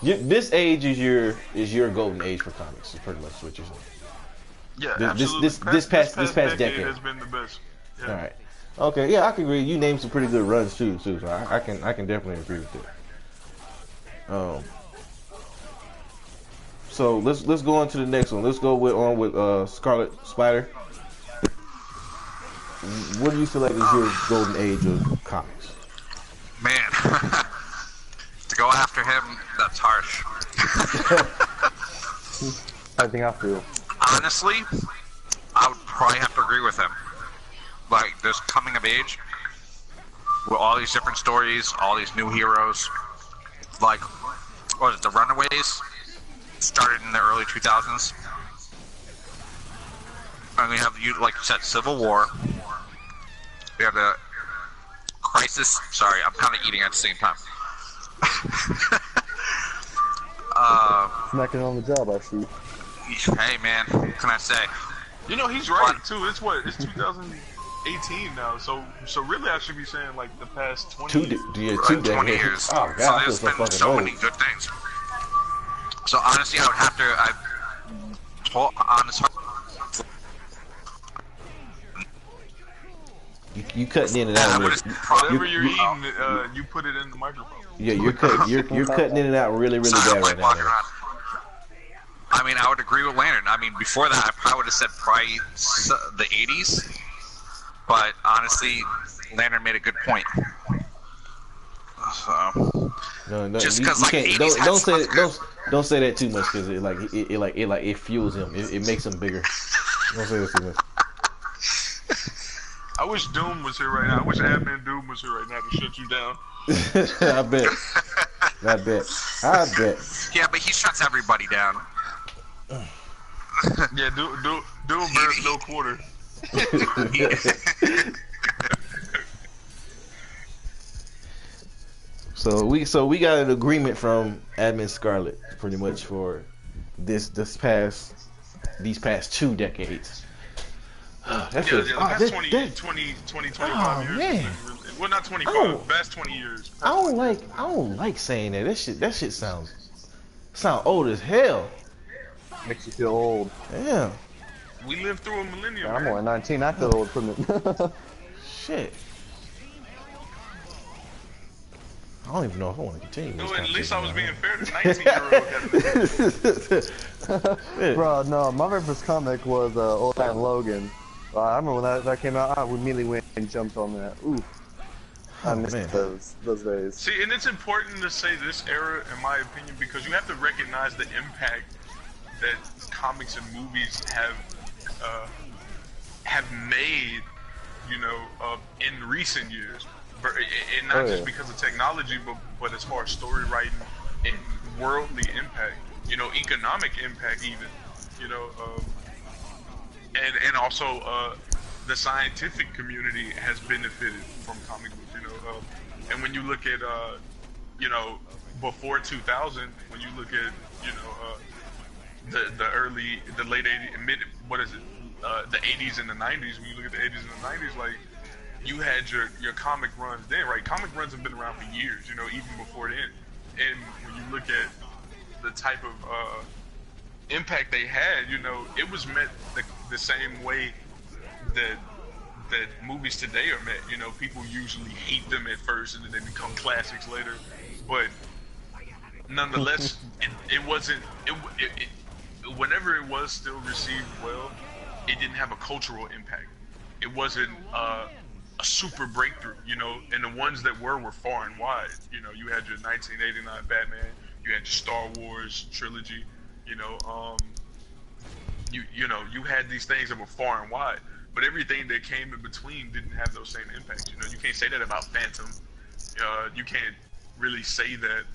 this age is your golden age for comics. Is pretty much what you're saying. Yeah, absolutely. This past decade has been the best. Yeah. All right. Okay. Yeah, I can agree. You named some pretty good runs too. So I can definitely agree with that. So let's go on to the next one. Let's go with Scarlet Spider. What do you feel like is your golden age of comics? Man, to go after him, that's harsh. I think I feel. Honestly, I would probably have to agree with him. Like, this coming of age, with all these different stories, all these new heroes, like, what was it, the Runaways? Started in the early 2000s. And we have, like you said, Civil War. We have the Crisis. Sorry, I'm kind of eating at the same time. Smacking on the job, I see. Hey, man, what can I say? He's right, too. It's 2018 now, so really I should be saying, like, the past 20 years. 20 years. Oh, God, so I there's feel been so many good things. So, honestly, I would have to, honestly, you cutting in and out. Whatever you're eating, you put it in the microphone. Yeah, you're cutting in and out really bad right now. I mean, I would agree with Lantern. I mean, before that, I probably would have said probably the 80s. But honestly, Lantern made a good point. So, no, just because like 80s don't say that too much because it fuels him. It makes him bigger. Don't say that too much. I wish Doom was here right now. I wish Admin Doom was here right now to shut you down. I bet. Yeah, but he shuts everybody down. Yeah, Doom bears no quarter. So we got an agreement from Admin Scarlet pretty much for these past 2 decades. That's 20, 25 years. Man. Well, not 25. Past 20 years. I don't like saying that. That shit sound old as hell. Makes you feel old. Damn. We lived through a millennium. Yeah, I'm only 19. I feel old from it. Shit. I don't even know if I want to continue. No, this at least I was being conversation fair to 19-year-old. Bro, no, my very first comic was Old Man Logan. I remember when that came out, I immediately went and jumped on that. Ooh. I missed those days. See, and it's important to say this era, in my opinion, because you have to recognize the impact that comics and movies have made, you know, in recent years. And not just because of technology, but as far as story writing and worldly impact, you know, economic impact even, you know, and also the scientific community has benefited from comic books, you know, and when you look at, you know, before 2000, when you look at, you know, the late 80s, the 80s and the 90s, when you look at the 80s and the 90s, like, you had your comic runs then, right? Comic runs have been around for years, you know, even before then. And when you look at the type of impact they had, you know, it was met the same way that movies today are met. You know, people usually hate them at first and then they become classics later. But nonetheless, it wasn't. Whenever it was still received well, it didn't have a cultural impact. It wasn't a super breakthrough, you know, and the ones that were far and wide. You know, you had your 1989 Batman, you had your Star Wars trilogy, you know, you know, you had these things that were far and wide, but everything that came in between didn't have those same impacts. You know, you can't say that about Phantom. You can't really say that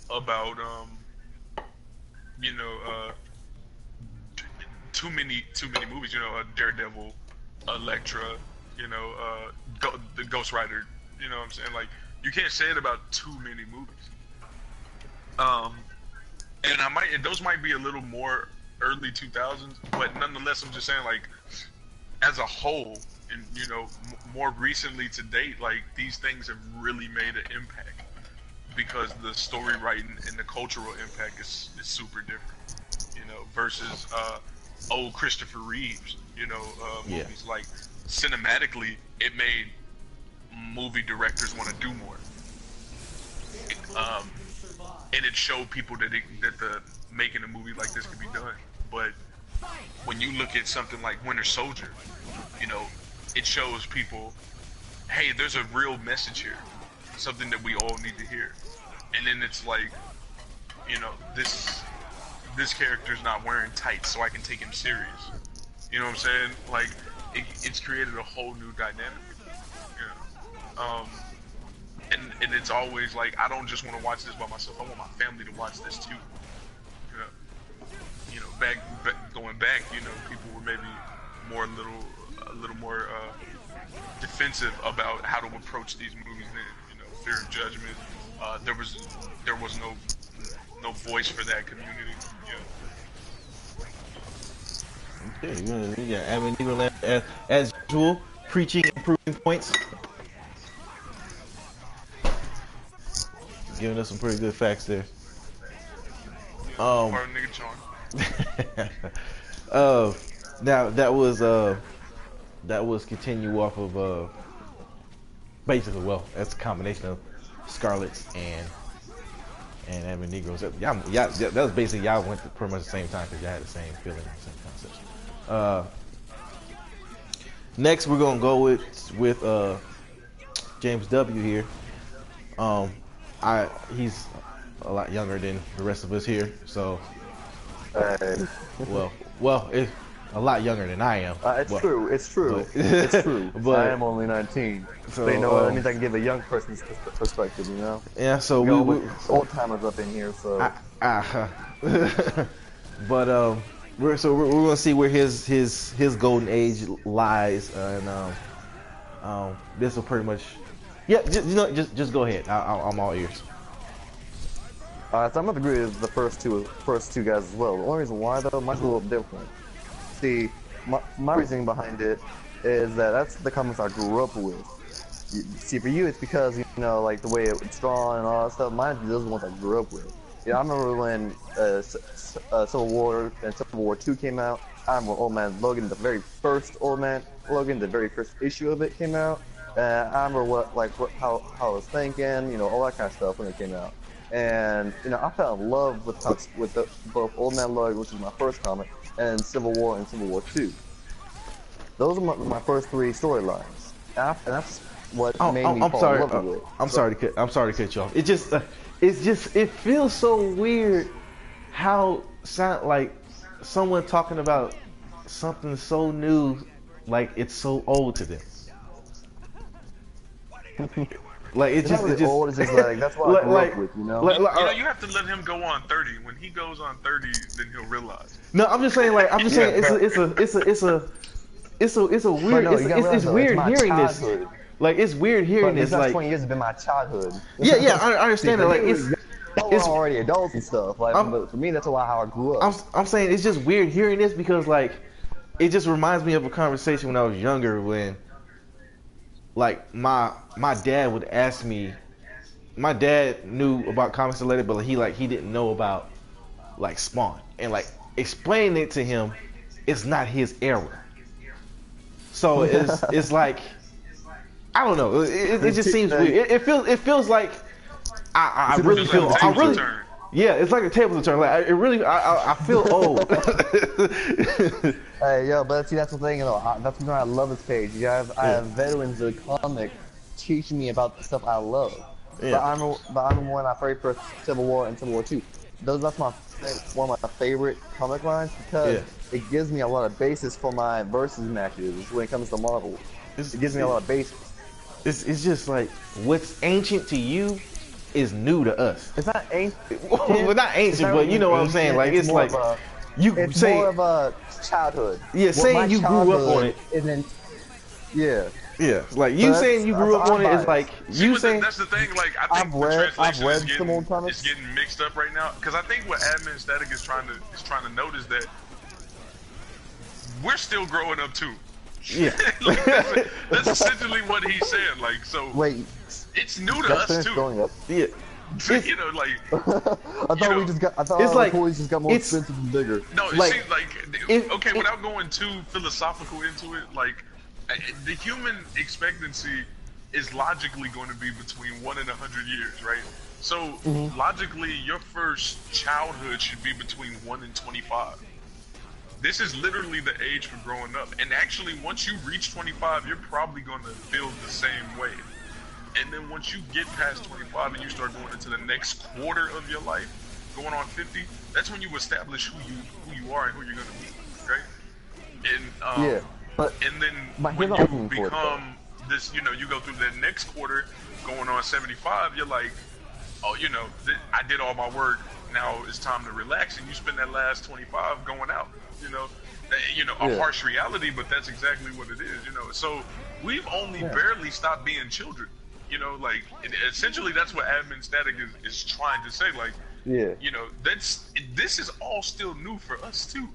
about you know, too many movies. You know, Daredevil, Elektra, you know, the Ghost Rider, you know what I'm saying? Like, you can't say it about too many movies. And those might be a little more early 2000s, but nonetheless, I'm just saying, like, as a whole, and, you know, more recently to date, like, these things have really made an impact because the story writing and the cultural impact is super different, you know, versus, old Christopher Reeves, you know, movies. Like, cinematically, it made movie directors want to do more, and it showed people that making a movie like this could be done. But when you look at something like Winter Soldier, you know, it shows people, hey, there's a real message here, something that we all need to hear. And then it's like, you know, this character's not wearing tights, so I can take him serious. You know what I'm saying? Like, it's created a whole new dynamic. You know? And it's always like, I don't just want to watch this by myself. I want my family to watch this too. You know, going back, you know, people were maybe a little more defensive about how to approach these movies then. You know, fear of judgment. There was no voice for that community. Okay, yeah, Evan Negroland, as usual, preaching and proving points. Giving us some pretty good facts there. Now that was continue off of basically, well, that's a combination of Scarlet's and Evan Negroes. That was basically, y'all went to pretty much the same time because y'all had the same feeling, the same concept. Next, we're gonna go with James W. here. He's a lot younger than the rest of us here, so well, it's a lot younger than I am. It's true. It's true. But I am only 19. So you know, that means I can give a young person's perspective. You know. Yeah. So we old timers up in here. So. But we're gonna see where his golden age lies, and this will pretty much. Yeah. Just go ahead. I'm all ears. So I'm gonna agree with the first two guys as well. The only reason why though, mine's a little different. See, my reasoning behind it is that that's the comics I grew up with. See, for you, it's because, you know, like the way it's drawn and all that stuff. Mine are those ones I grew up with. Yeah, I remember when Civil War and Civil War 2 came out. I remember Old Man Logan, the very first Old Man Logan, the very first issue of it came out. I remember how I was thinking, all that kind of stuff when it came out. And I fell in love with both Old Man Logan, which was my first comic, and Civil War and Civil War 2. Those are my first three storylines, and that's what made me fall in love with it. I'm sorry to cut you off. It feels so weird how sound like someone talking about something so new, like it's so old to them. Like it's just old. It's just like that's what I grew up with, you have to let him go on 30. When he goes on 30, then he'll realize. No, I'm just saying it's a weird. It's weird hearing this. Like it's weird hearing this. Like 20 years has been my childhood. Yeah, I understand that. Like it's already adults and stuff. Like but for me, that's a lot how I grew up. I'm saying it's just weird hearing this because like it just reminds me of a conversation when I was younger when like my dad would ask me. My dad knew about comics related, but he didn't know about like Spawn and like explaining it to him. It's not his era. So it's like I don't know. It just seems weird. It feels like I really feel yeah. It's like a table turn. Like I feel old. Hey yo, but see that's the thing. That's why I love this page. I have veterans of the comic teaching me about the stuff I love. Yeah. But I'm one of my very first Civil War and Civil War 2. That's one of my favorite comic lines because it gives me a lot of basis for my versus matches when it comes to Marvel. It gives me a lot of basis. It's just like what's ancient to you is new to us. It's not ancient. Well, not ancient, but you know what I'm saying. Like it's like it's say more of a childhood. Yeah, saying you grew up on it, and then yeah, like you saying you grew up on it is like you saying. That's the thing. Like I think I've read some old comics. It's getting mixed up right now because I think what Admin Static is trying to note is that we're still growing up too. Yeah, like, that's essentially what he's saying. Like so. Wait. It's new to us too. Growing up. Yeah. Like I thought we just got. I thought it's our toys just got more expensive and bigger. No, it seems like without going too philosophical into it, like the human expectancy is logically going to be between 1 and 100 years, right? So logically, your first childhood should be between 1 and 25. This is literally the age for growing up, and actually, once you reach 25, you're probably going to feel the same way. And then once you get past 25 and you start going into the next quarter of your life, going on 50, that's when you establish who you are and who you're going to be, right? And and then when you become this, you go through the next quarter, going on 75, you're like, oh, I did all my work. Now it's time to relax, and you spend that last 25 going out. A harsh reality, but that's exactly what it is. So we've only barely stopped being children. Essentially that's what Admin Static is trying to say. Like, this is all still new for us too.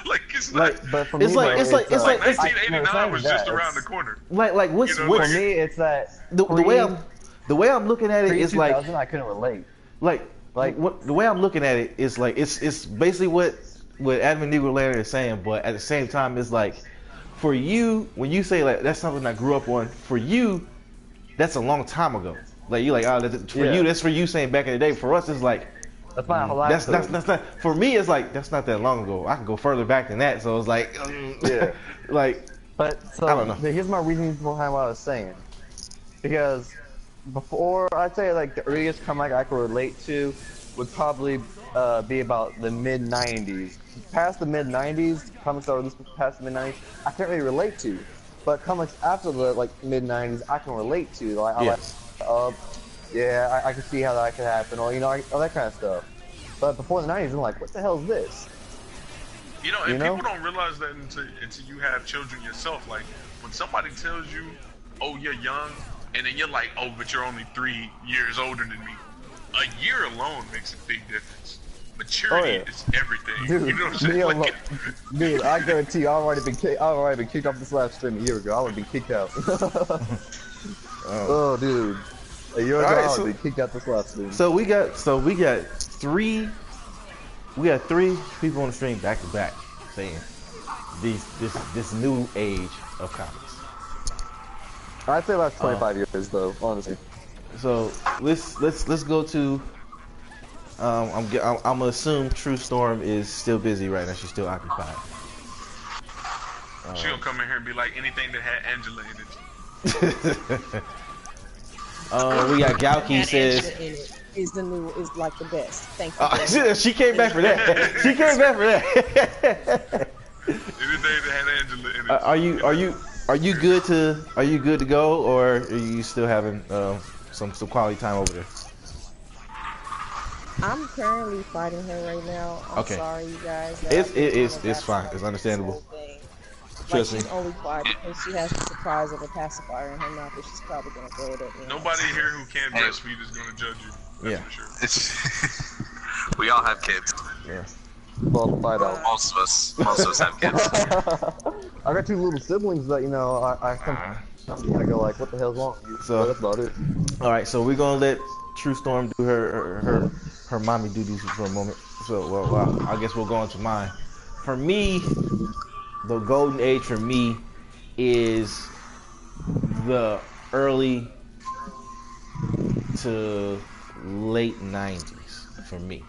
Like it's not. But for me, it's like 1989 was just around the corner. Like what's for me? It's that the way I'm looking at it is like I couldn't relate. The way I'm looking at it is like it's basically what Admin Negro Lander is saying, but at the same time, it's like for you when you say like that's something I grew up on. For you, that's a long time ago. Like you like you. That's for you saying back in the day. For us, it's like that's my whole life. That's not for me. It's like that's not that long ago. I can go further back than that. So it's like But I don't know. Here's my reasoning behind what I was saying. Because before, I'd say like the earliest comic I could relate to would probably be about the mid '90s. Past the mid '90s, comics that were past the mid '90s, I can't really relate to. But comics after the mid '90s, I can relate to. Like I can see how that could happen, or all that kind of stuff. But before the '90s, I'm like, what the hell is this? And people don't realize that until you have children yourself. Like when somebody tells you, "Oh, you're young," and then you're like, "Oh, but you're only 3 years older than me." A year alone makes a big difference. Maturity is everything. Dude, you know what I'm saying? Dude, I guarantee you, I've already been kicked off this live stream a year ago. I would have been kicked out. Oh, dude, a year ago, I would have been kicked out this live stream. So we got three people on the stream back to back saying this new age of comics. I'd say last 25 years though, honestly. So let's go to. I'm gonna assume True Storm is still busy right now. She's still occupied. She gonna come in here and be like anything that had Angela in it. We got Galky Had says. Angela in it is like the best. Thank you. She came back for that. She came back for that. Anything that had Angela in it. Are you good to go, or are you still having some quality time over there? I'm currently fighting her right now. I'm Okay. sorry, you guys. It's fine. It's understandable. Trust me. She's only quiet because she has the surprise of a pacifier in her mouth that she's probably gonna throw it at me. Nobody here who can't breastfeed is gonna judge you. That's for sure. We all have kids. Yeah. Well, fight out. Most of us have kids. I got 2 little siblings that I kind go like, what the hell's wrong with you? So- That's about it. All right. So we're gonna let True Storm do her mommy duties for a moment. So well, I guess we'll go on to mine. For me, the golden age for me is the early to late 90s for me.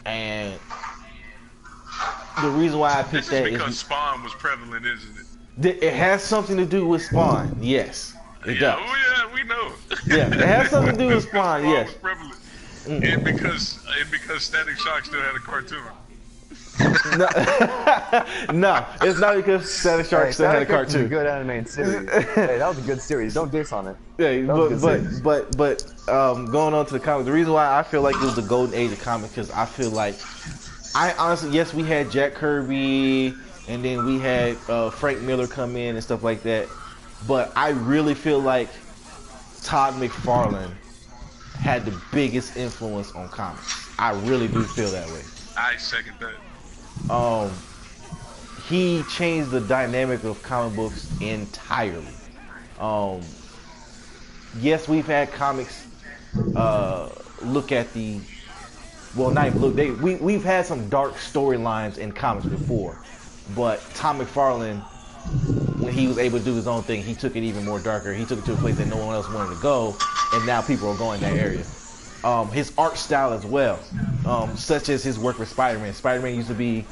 And the reason why I picked This that is because is Spawn was prevalent, isn't it? it has something to do with Spawn. Yes, it does. Oh yeah, we know. Yeah, it has something to do with Spawn. Spawn Yes. was prevalent. And because Static Shock still had a cartoon. No, no, it's not because Static Shark still had a Static Shock was cartoon. good animated series. Hey, that was a good series. Don't diss on it. Yeah, That was a good series. but going on to the comic, the reason why I feel like it was the golden age of comic because I feel like I honestly, yes, we had Jack Kirby and then we had Frank Miller come in and stuff like that, but I really feel like Todd McFarlane had the biggest influence on comics. I really do feel that way. I second that. He changed the dynamic of comic books entirely. Yes, we've had comics look at the not even look. We've had some dark storylines in comics before, but Tom McFarlane, when he was able to do his own thing, he took it even more darker. He took it to a place that no one else wanted to go, and now people are going that area. His art style as well, such as his work with Spider-Man. Spider-Man used to be,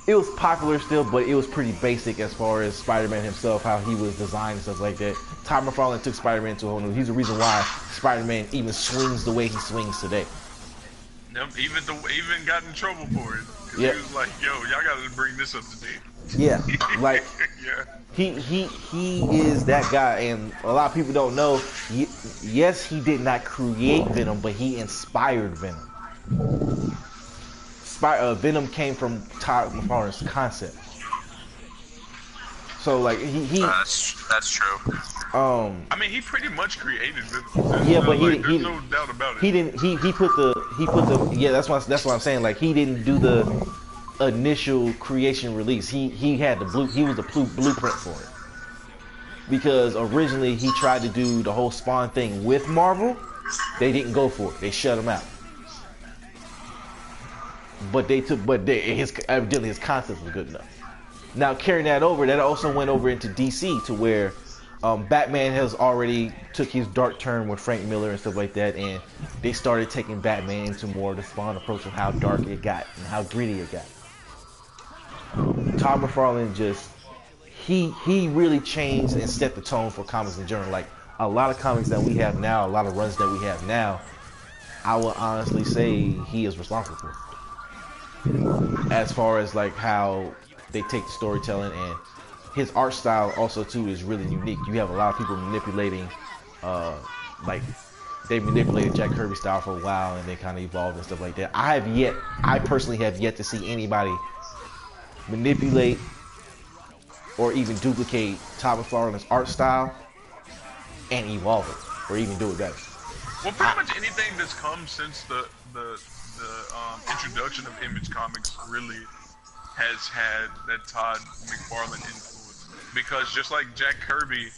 it was popular still, but it was pretty basic as far as Spider-Man himself, how he was designed and stuff like that. Todd McFarlane took Spider-Man to a whole new. He's the reason why Spider-Man even swings the way he swings today. Even got in trouble for it. Yeah. He was like, "Yo, y'all gotta bring this up to date." Yeah, like Yeah. he is that guy, and a lot of people don't know. Yes, he did not create Venom, but he inspired Venom. Venom came from Todd McFarlane's concept. So like That's true. I mean, he pretty much created Venom. Yeah, but there's no doubt about it. he didn't he put the yeah, that's what I'm saying. Like he didn't do the initial creation release. He had the blueprint for it. Because originally he tried to do the whole Spawn thing with Marvel. They didn't go for it. They shut him out. But evidently his concept was good enough. Now carrying that over, that also went over into DC to where Batman has already took his dark turn with Frank Miller and stuff like that, and they started taking Batman into more of the Spawn approach of how dark it got and how gritty it got. Todd McFarlane he really changed and set the tone for comics in general. Like a lot of comics that we have now, a lot of runs that we have now, I would honestly say he is responsible for. As far as like how they take the storytelling, and his art style also too is really unique. You have a lot of people manipulating, like they manipulated Jack Kirby style for a while, and they kind of evolved and stuff like that. I personally have yet to see anybody manipulate or even duplicate Todd McFarlane's art style and evolve it, or even do it better. Well, pretty much anything that's come since the introduction of Image Comics really has had that Todd McFarlane influence. Because just like Jack Kirby,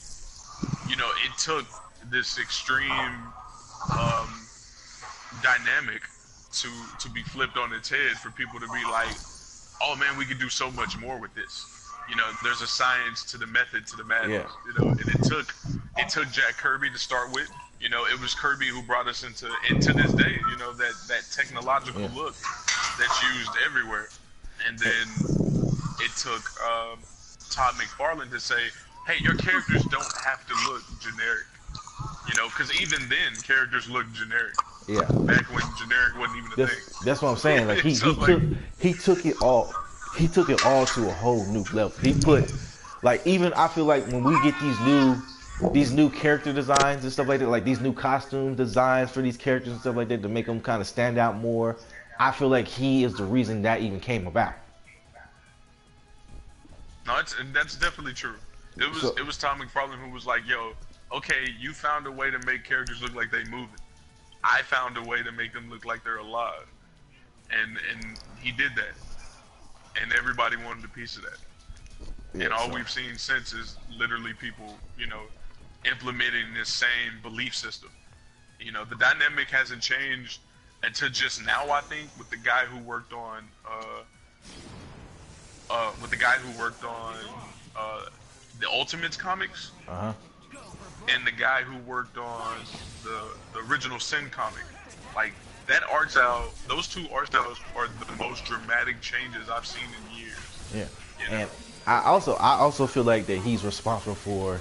it took this extreme dynamic to be flipped on its head for people to be like, oh man, we could do so much more with this. You know, there's a science to the method to the madness. Yeah. You know, and it took Jack Kirby to start with. You know, it was Kirby who brought us into this day. You know, that technological look that's used everywhere. And then it took Todd McFarlane to say, hey, your characters don't have to look generic. You know, because even then, characters look generic. Yeah. Back when generic wasn't even a thing. That's what I'm saying. Like he took it all. He took it all to a whole new level. He put, like, even I feel like when we get these new character designs and stuff like that, like these new costume designs for these characters and stuff like that to make them kind of stand out more, I feel like he is the reason that even came about. No, that's definitely true. It was Tom McFarlane who was like, yo, okay, you found a way to make characters look like they moving. I found a way to make them look like they're alive. And he did that. And everybody wanted a piece of that. Yeah, and all we've seen since is literally people, you know, implementing this same belief system. You know, the dynamic hasn't changed until just now, I think, with the guy who worked on the Ultimates comics. And the guy who worked on the original Sin comic. Like, that art style, those two art styles are the most dramatic changes I've seen in years. Yeah. You know? And I also feel like that he's responsible for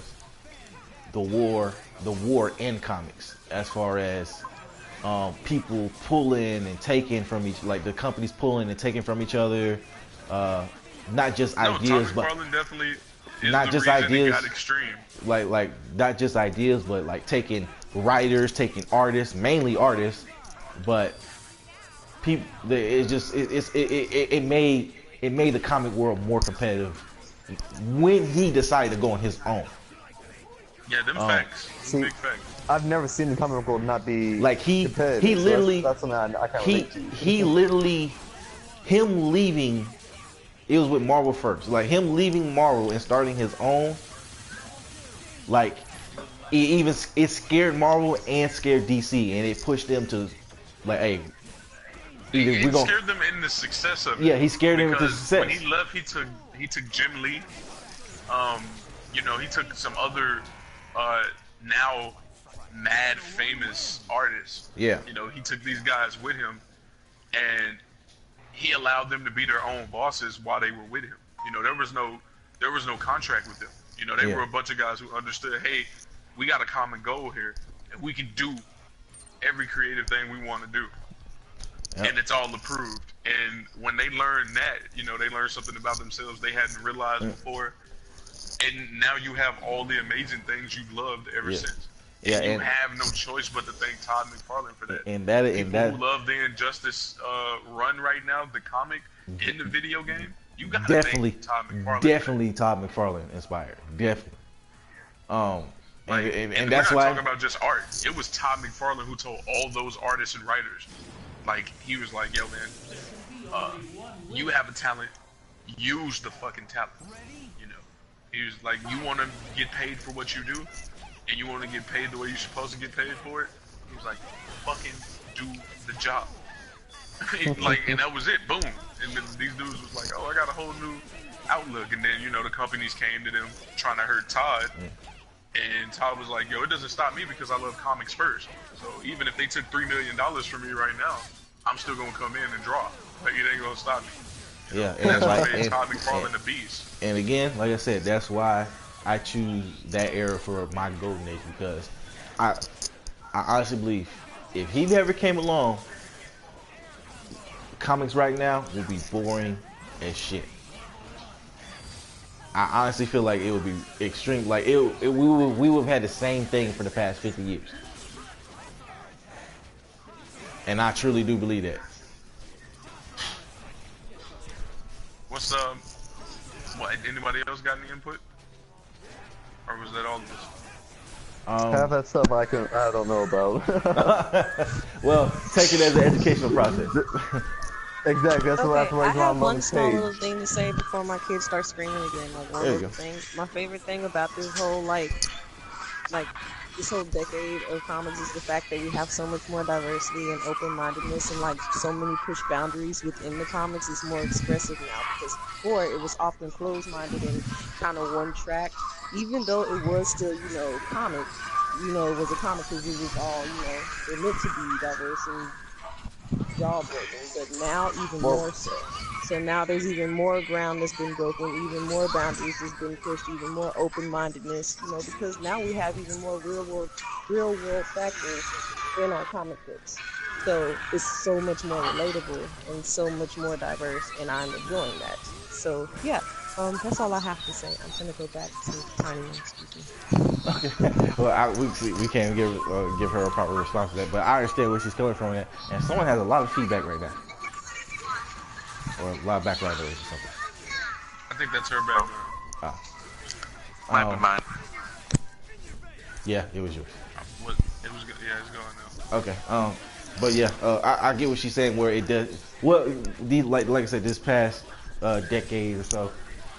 the war in comics, as far as people pulling and taking from each, like the companies pulling and taking from each other, not just ideas, Tom but McFarlane definitely is not the just reason ideas. it got extreme. Like not just ideas, but like taking writers, taking artists, mainly artists, but people. It made the comic world more competitive when he decided to go on his own. Yeah, them facts. See, Big facts. I've never seen the comic book not be Like he competitive, so literally that's something I can't relate to. he literally, him leaving, it was with Marvel first. Like him leaving Marvel and starting his own, like it scared Marvel and scared DC, and it pushed them to like, hey, either It scared them in the success of it. Yeah, he scared them into Because success. when he left, he took Jim Lee. You know, he took some other now mad famous artists. Yeah. You know, he took these guys with him, and he allowed them to be their own bosses while they were with him. You know, there was no contract with them. You know, they Yeah. were a bunch of guys who understood, hey, we got a common goal here, and we can do every creative thing we want to do. Yep. And it's all approved. And when they learned that, you know, they learned something about themselves they hadn't realized before. And now you have all the amazing things you've loved ever Yeah. since. Yeah, and you and- have no choice but to thank Todd McFarlane for that. And that People who love the Injustice run right now, the comic in the video game, you gotta definitely, thank Todd McFarlane. definitely Todd McFarlane inspired, definitely. Like, And we're that's not why. talking about just art. It was Todd McFarlane who told all those artists and writers, like, he was like, yo, man, you have a talent, use the fucking talent. You know, he was like, you want to get paid for what you do, and you want to get paid the way you're supposed to get paid for it. He was like, fucking do the job. Like, and that was it. Boom. And then these dudes was like, oh, I got a whole new outlook. And then, you know, the companies came to them trying to hurt Todd. And Todd was like, yo, it doesn't stop me because I love comics first. So even if they took $3 million from me right now, I'm still going to come in and draw. Like, it ain't going to stop me. Yeah, And that's what like, made Todd McFarlane the beast. and again, like I said, that's why I choose that era for my golden age, because I honestly believe if he never came along, comics right now would be boring as shit. I honestly feel like it would be extreme. Like we would have had the same thing for the past 50 years, and I truly do believe that. What's what? Anybody else got any input, or was that all of us? Half that stuff I don't know about. Well, take it as an educational process. Exactly, that's what I have to I raise my have one own small little page. thing to say before my kids start screaming again. Like one There you little go. thing. My favorite thing about this whole like this whole decade of comics is the fact that we have so much more diversity and open-mindedness, and like so many push boundaries within the comics is more expressive now, because before it was often closed-minded and kind of one track, even though it was still, you know, comic, you know, it was a comic because it was all, you know, it meant to be diverse and jaw-breaking, but now even more so. So now there's even more ground that's been broken, even more boundaries that's been pushed, even more open-mindedness, you know, because now we have even more real-world factors in our comic books. So it's so much more relatable and so much more diverse, and I'm enjoying that. So yeah, that's all I have to say. I'm gonna go back to Tiny Man speaking. Okay. Well, we can't give her a proper response to that, but I understand where she's coming from, and someone has a lot of feedback right now, or a lot of background noise or something. I think that's her background. Might be mine. Yeah, it was yours. What? It was good. Yeah, it's going now. Okay. But yeah, I get what she's saying. Where it does, well, like I said, this past decade or so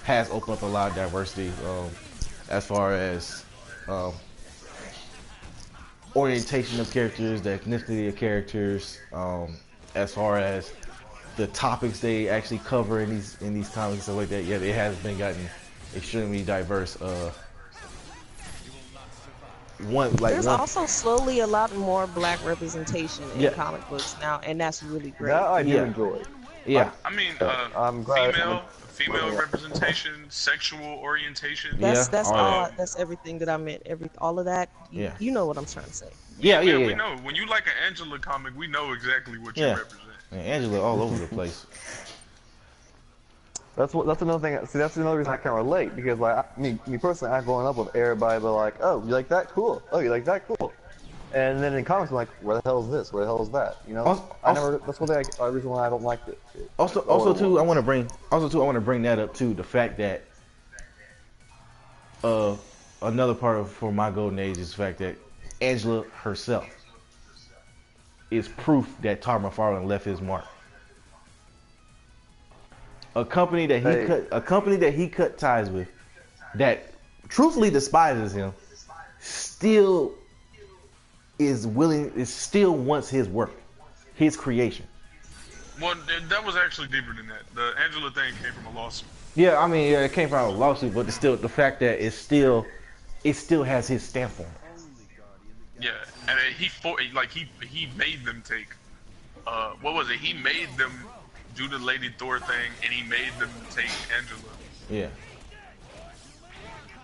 has opened up a lot of diversity, as far as orientation of characters, the ethnicity of characters, as far as the topics they actually cover in these comics and stuff like that. Yeah, it has been gotten extremely diverse. There's also slowly a lot more black representation in comic books now, and that's really great. That I do enjoy. Yeah, I mean, I'm glad female representation, sexual orientation. That's that's everything that I meant. All of that. You know what I'm trying to say. Yeah. We know when you like an Angela comic, we know exactly what you represent. Yeah, Angela all over the place. That's another thing. See, that's another reason I can't relate, because like me personally, I've grown up with everybody, but like, oh, you like that? Cool. Oh, you like that? Cool. And then in comics, I'm like, where the hell is this? Where the hell is that? You know, that's one thing. The reason why I don't like it. Also, too, I want to bring that up too. The fact that another part for my golden age is the fact that Angela herself is proof that Todd McFarlane left his mark. A company that he cut ties with, that truthfully despises him, still wants his work, his creation. Well, that was actually deeper than that. The Angela thing came from a lawsuit. Yeah, I mean, it came from a lawsuit, but still, the fact that it still has his stamp on it. Yeah, and he made them take. What was it? He made them do the Lady Thor thing, and he made them take Angela. Yeah.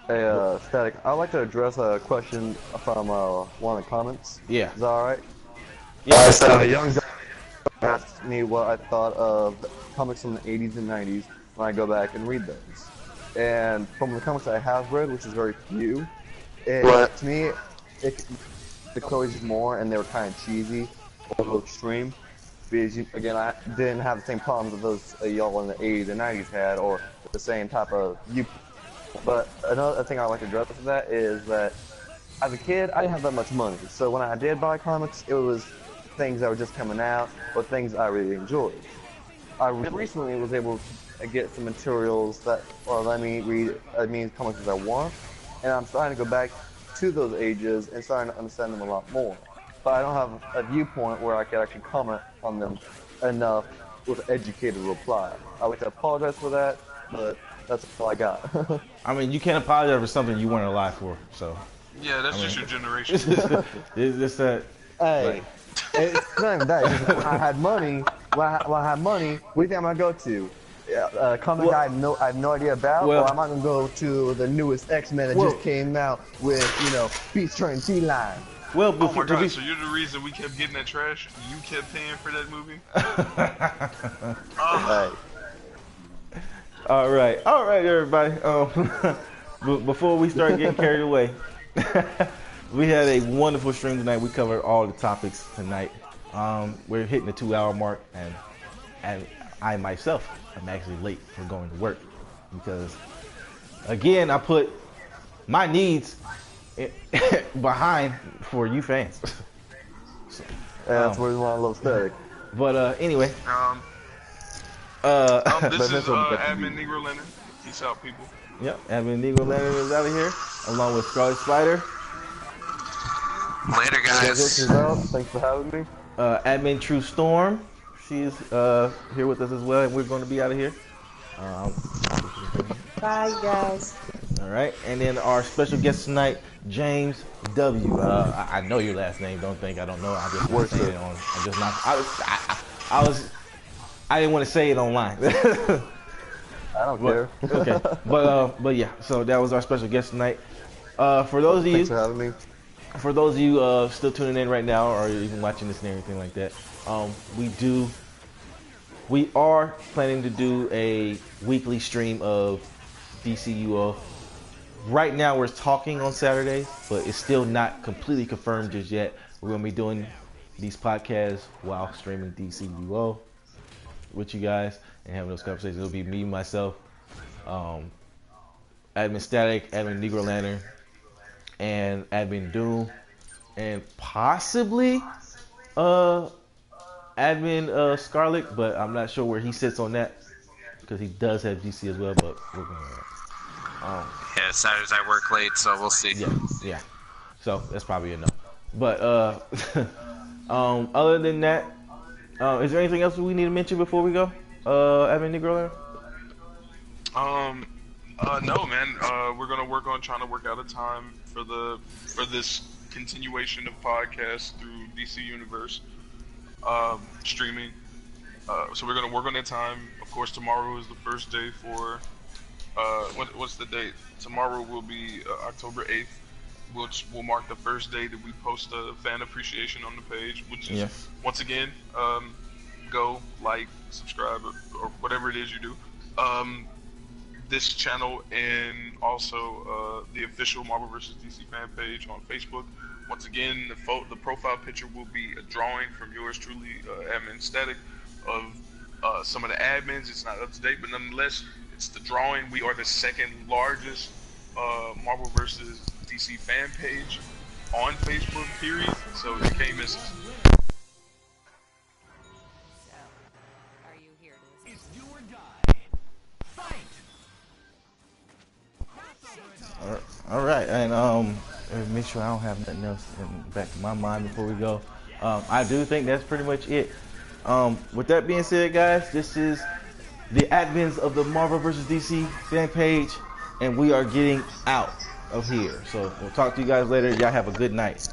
Hey, Static, I'd like to address a question from one of the comments. Yeah. Is that alright? Yeah. So, a young guy asked me what I thought of comics from the 80s and 90s when I go back and read those. And from the comics I have read, which is very few, to me, the colors more, and they were kind of cheesy, a little extreme. Because, again, I didn't have the same problems that those y'all in the 80s and 90s had, or the same type of viewpoint. But another thing I'd like to address with that is that as a kid, I didn't have that much money. So when I did buy comics, it was things that were just coming out or things I really enjoyed. I recently was able to get some materials that let me read comics that I want, and I'm starting to go back to those ages and starting to understand them a lot more. But I don't have a viewpoint where I can actually comment on them enough with an educated reply. I would like to apologize for that, but that's all I got. I mean, you can't apologize for something you weren't alive for, so. Yeah, that's just your generation. It's that. Hey, it's not even that. It's just when I had money, what do you think I'm gonna go to? Comic I have no idea about, or am I gonna go to the newest X-Men that just came out with, Beast Train T-Line? Well, oh my God, so you're the reason we kept getting that trash? You kept paying for that movie? All right, everybody. Before we start getting carried away, we had a wonderful stream tonight. We covered all the topics tonight. We're hitting the 2-hour mark, and I myself am actually late for going to work because, again, I put my needs behind for you fans. So, that's where we want a little static. But anyway. This is Admin Negro Leonard. Peace out, people. Yep, Admin Negro Leonard is out of here, along with Scarlet Spider. Later, Guys, this guys. is out. Thanks for having me. Admin True Storm, she's here with us as well, and we're going to be out of here. Bye, guys. All right, and then our special guest tonight, James W. I know your last name. Don't think I don't know. I'm just not saying it on. I'm just not. I didn't want to say it online. I don't care. Okay, but yeah. So that was our special guest tonight. For those of you, Thanks for having me. for those of you still tuning in right now, or even watching this and everything like that, we are planning to do a weekly stream of DCUO. Right now we're talking on Saturdays, but it's still not completely confirmed just yet. We're going to be doing these podcasts while streaming DCUO with you guys and having those conversations. It'll be me, myself, Admin Static, Admin Negro Lantern, and Admin Doom, and possibly Admin Scarlet, but I'm not sure where he sits on that because he does have DC as well, but we're going to Yeah, Saturdays I work late, so we'll see. yeah. So that's probably enough. But other than that, is there anything else we need to mention before we go? Admin Negro? No, man. We're gonna work on trying to work out a time for this continuation of podcasts through DC Universe streaming. So we're gonna work on that time. Of course, tomorrow is the first day for. What's the date? Tomorrow will be October 8th, which will mark the first day that we post a fan appreciation on the page, which is, once again, go, like, subscribe, or whatever it is you do. This channel and also the official Marvel vs. DC fan page on Facebook. Once again, the profile picture will be a drawing from yours truly, Admin Static, of some of the admins. It's not up to date, but nonetheless, it's the drawing. We are the second largest Marvel vs. DC fan page on Facebook, period. So you can't miss us. Are you here to It's do or die. Fight! All right, and make sure I don't have nothing else in the back of my mind before we go. I do think that's pretty much it. With that being said, guys, this is the admins of the Marvel vs. DC fan page, and we are getting out of here. So we'll talk to you guys later. Y'all have a good night.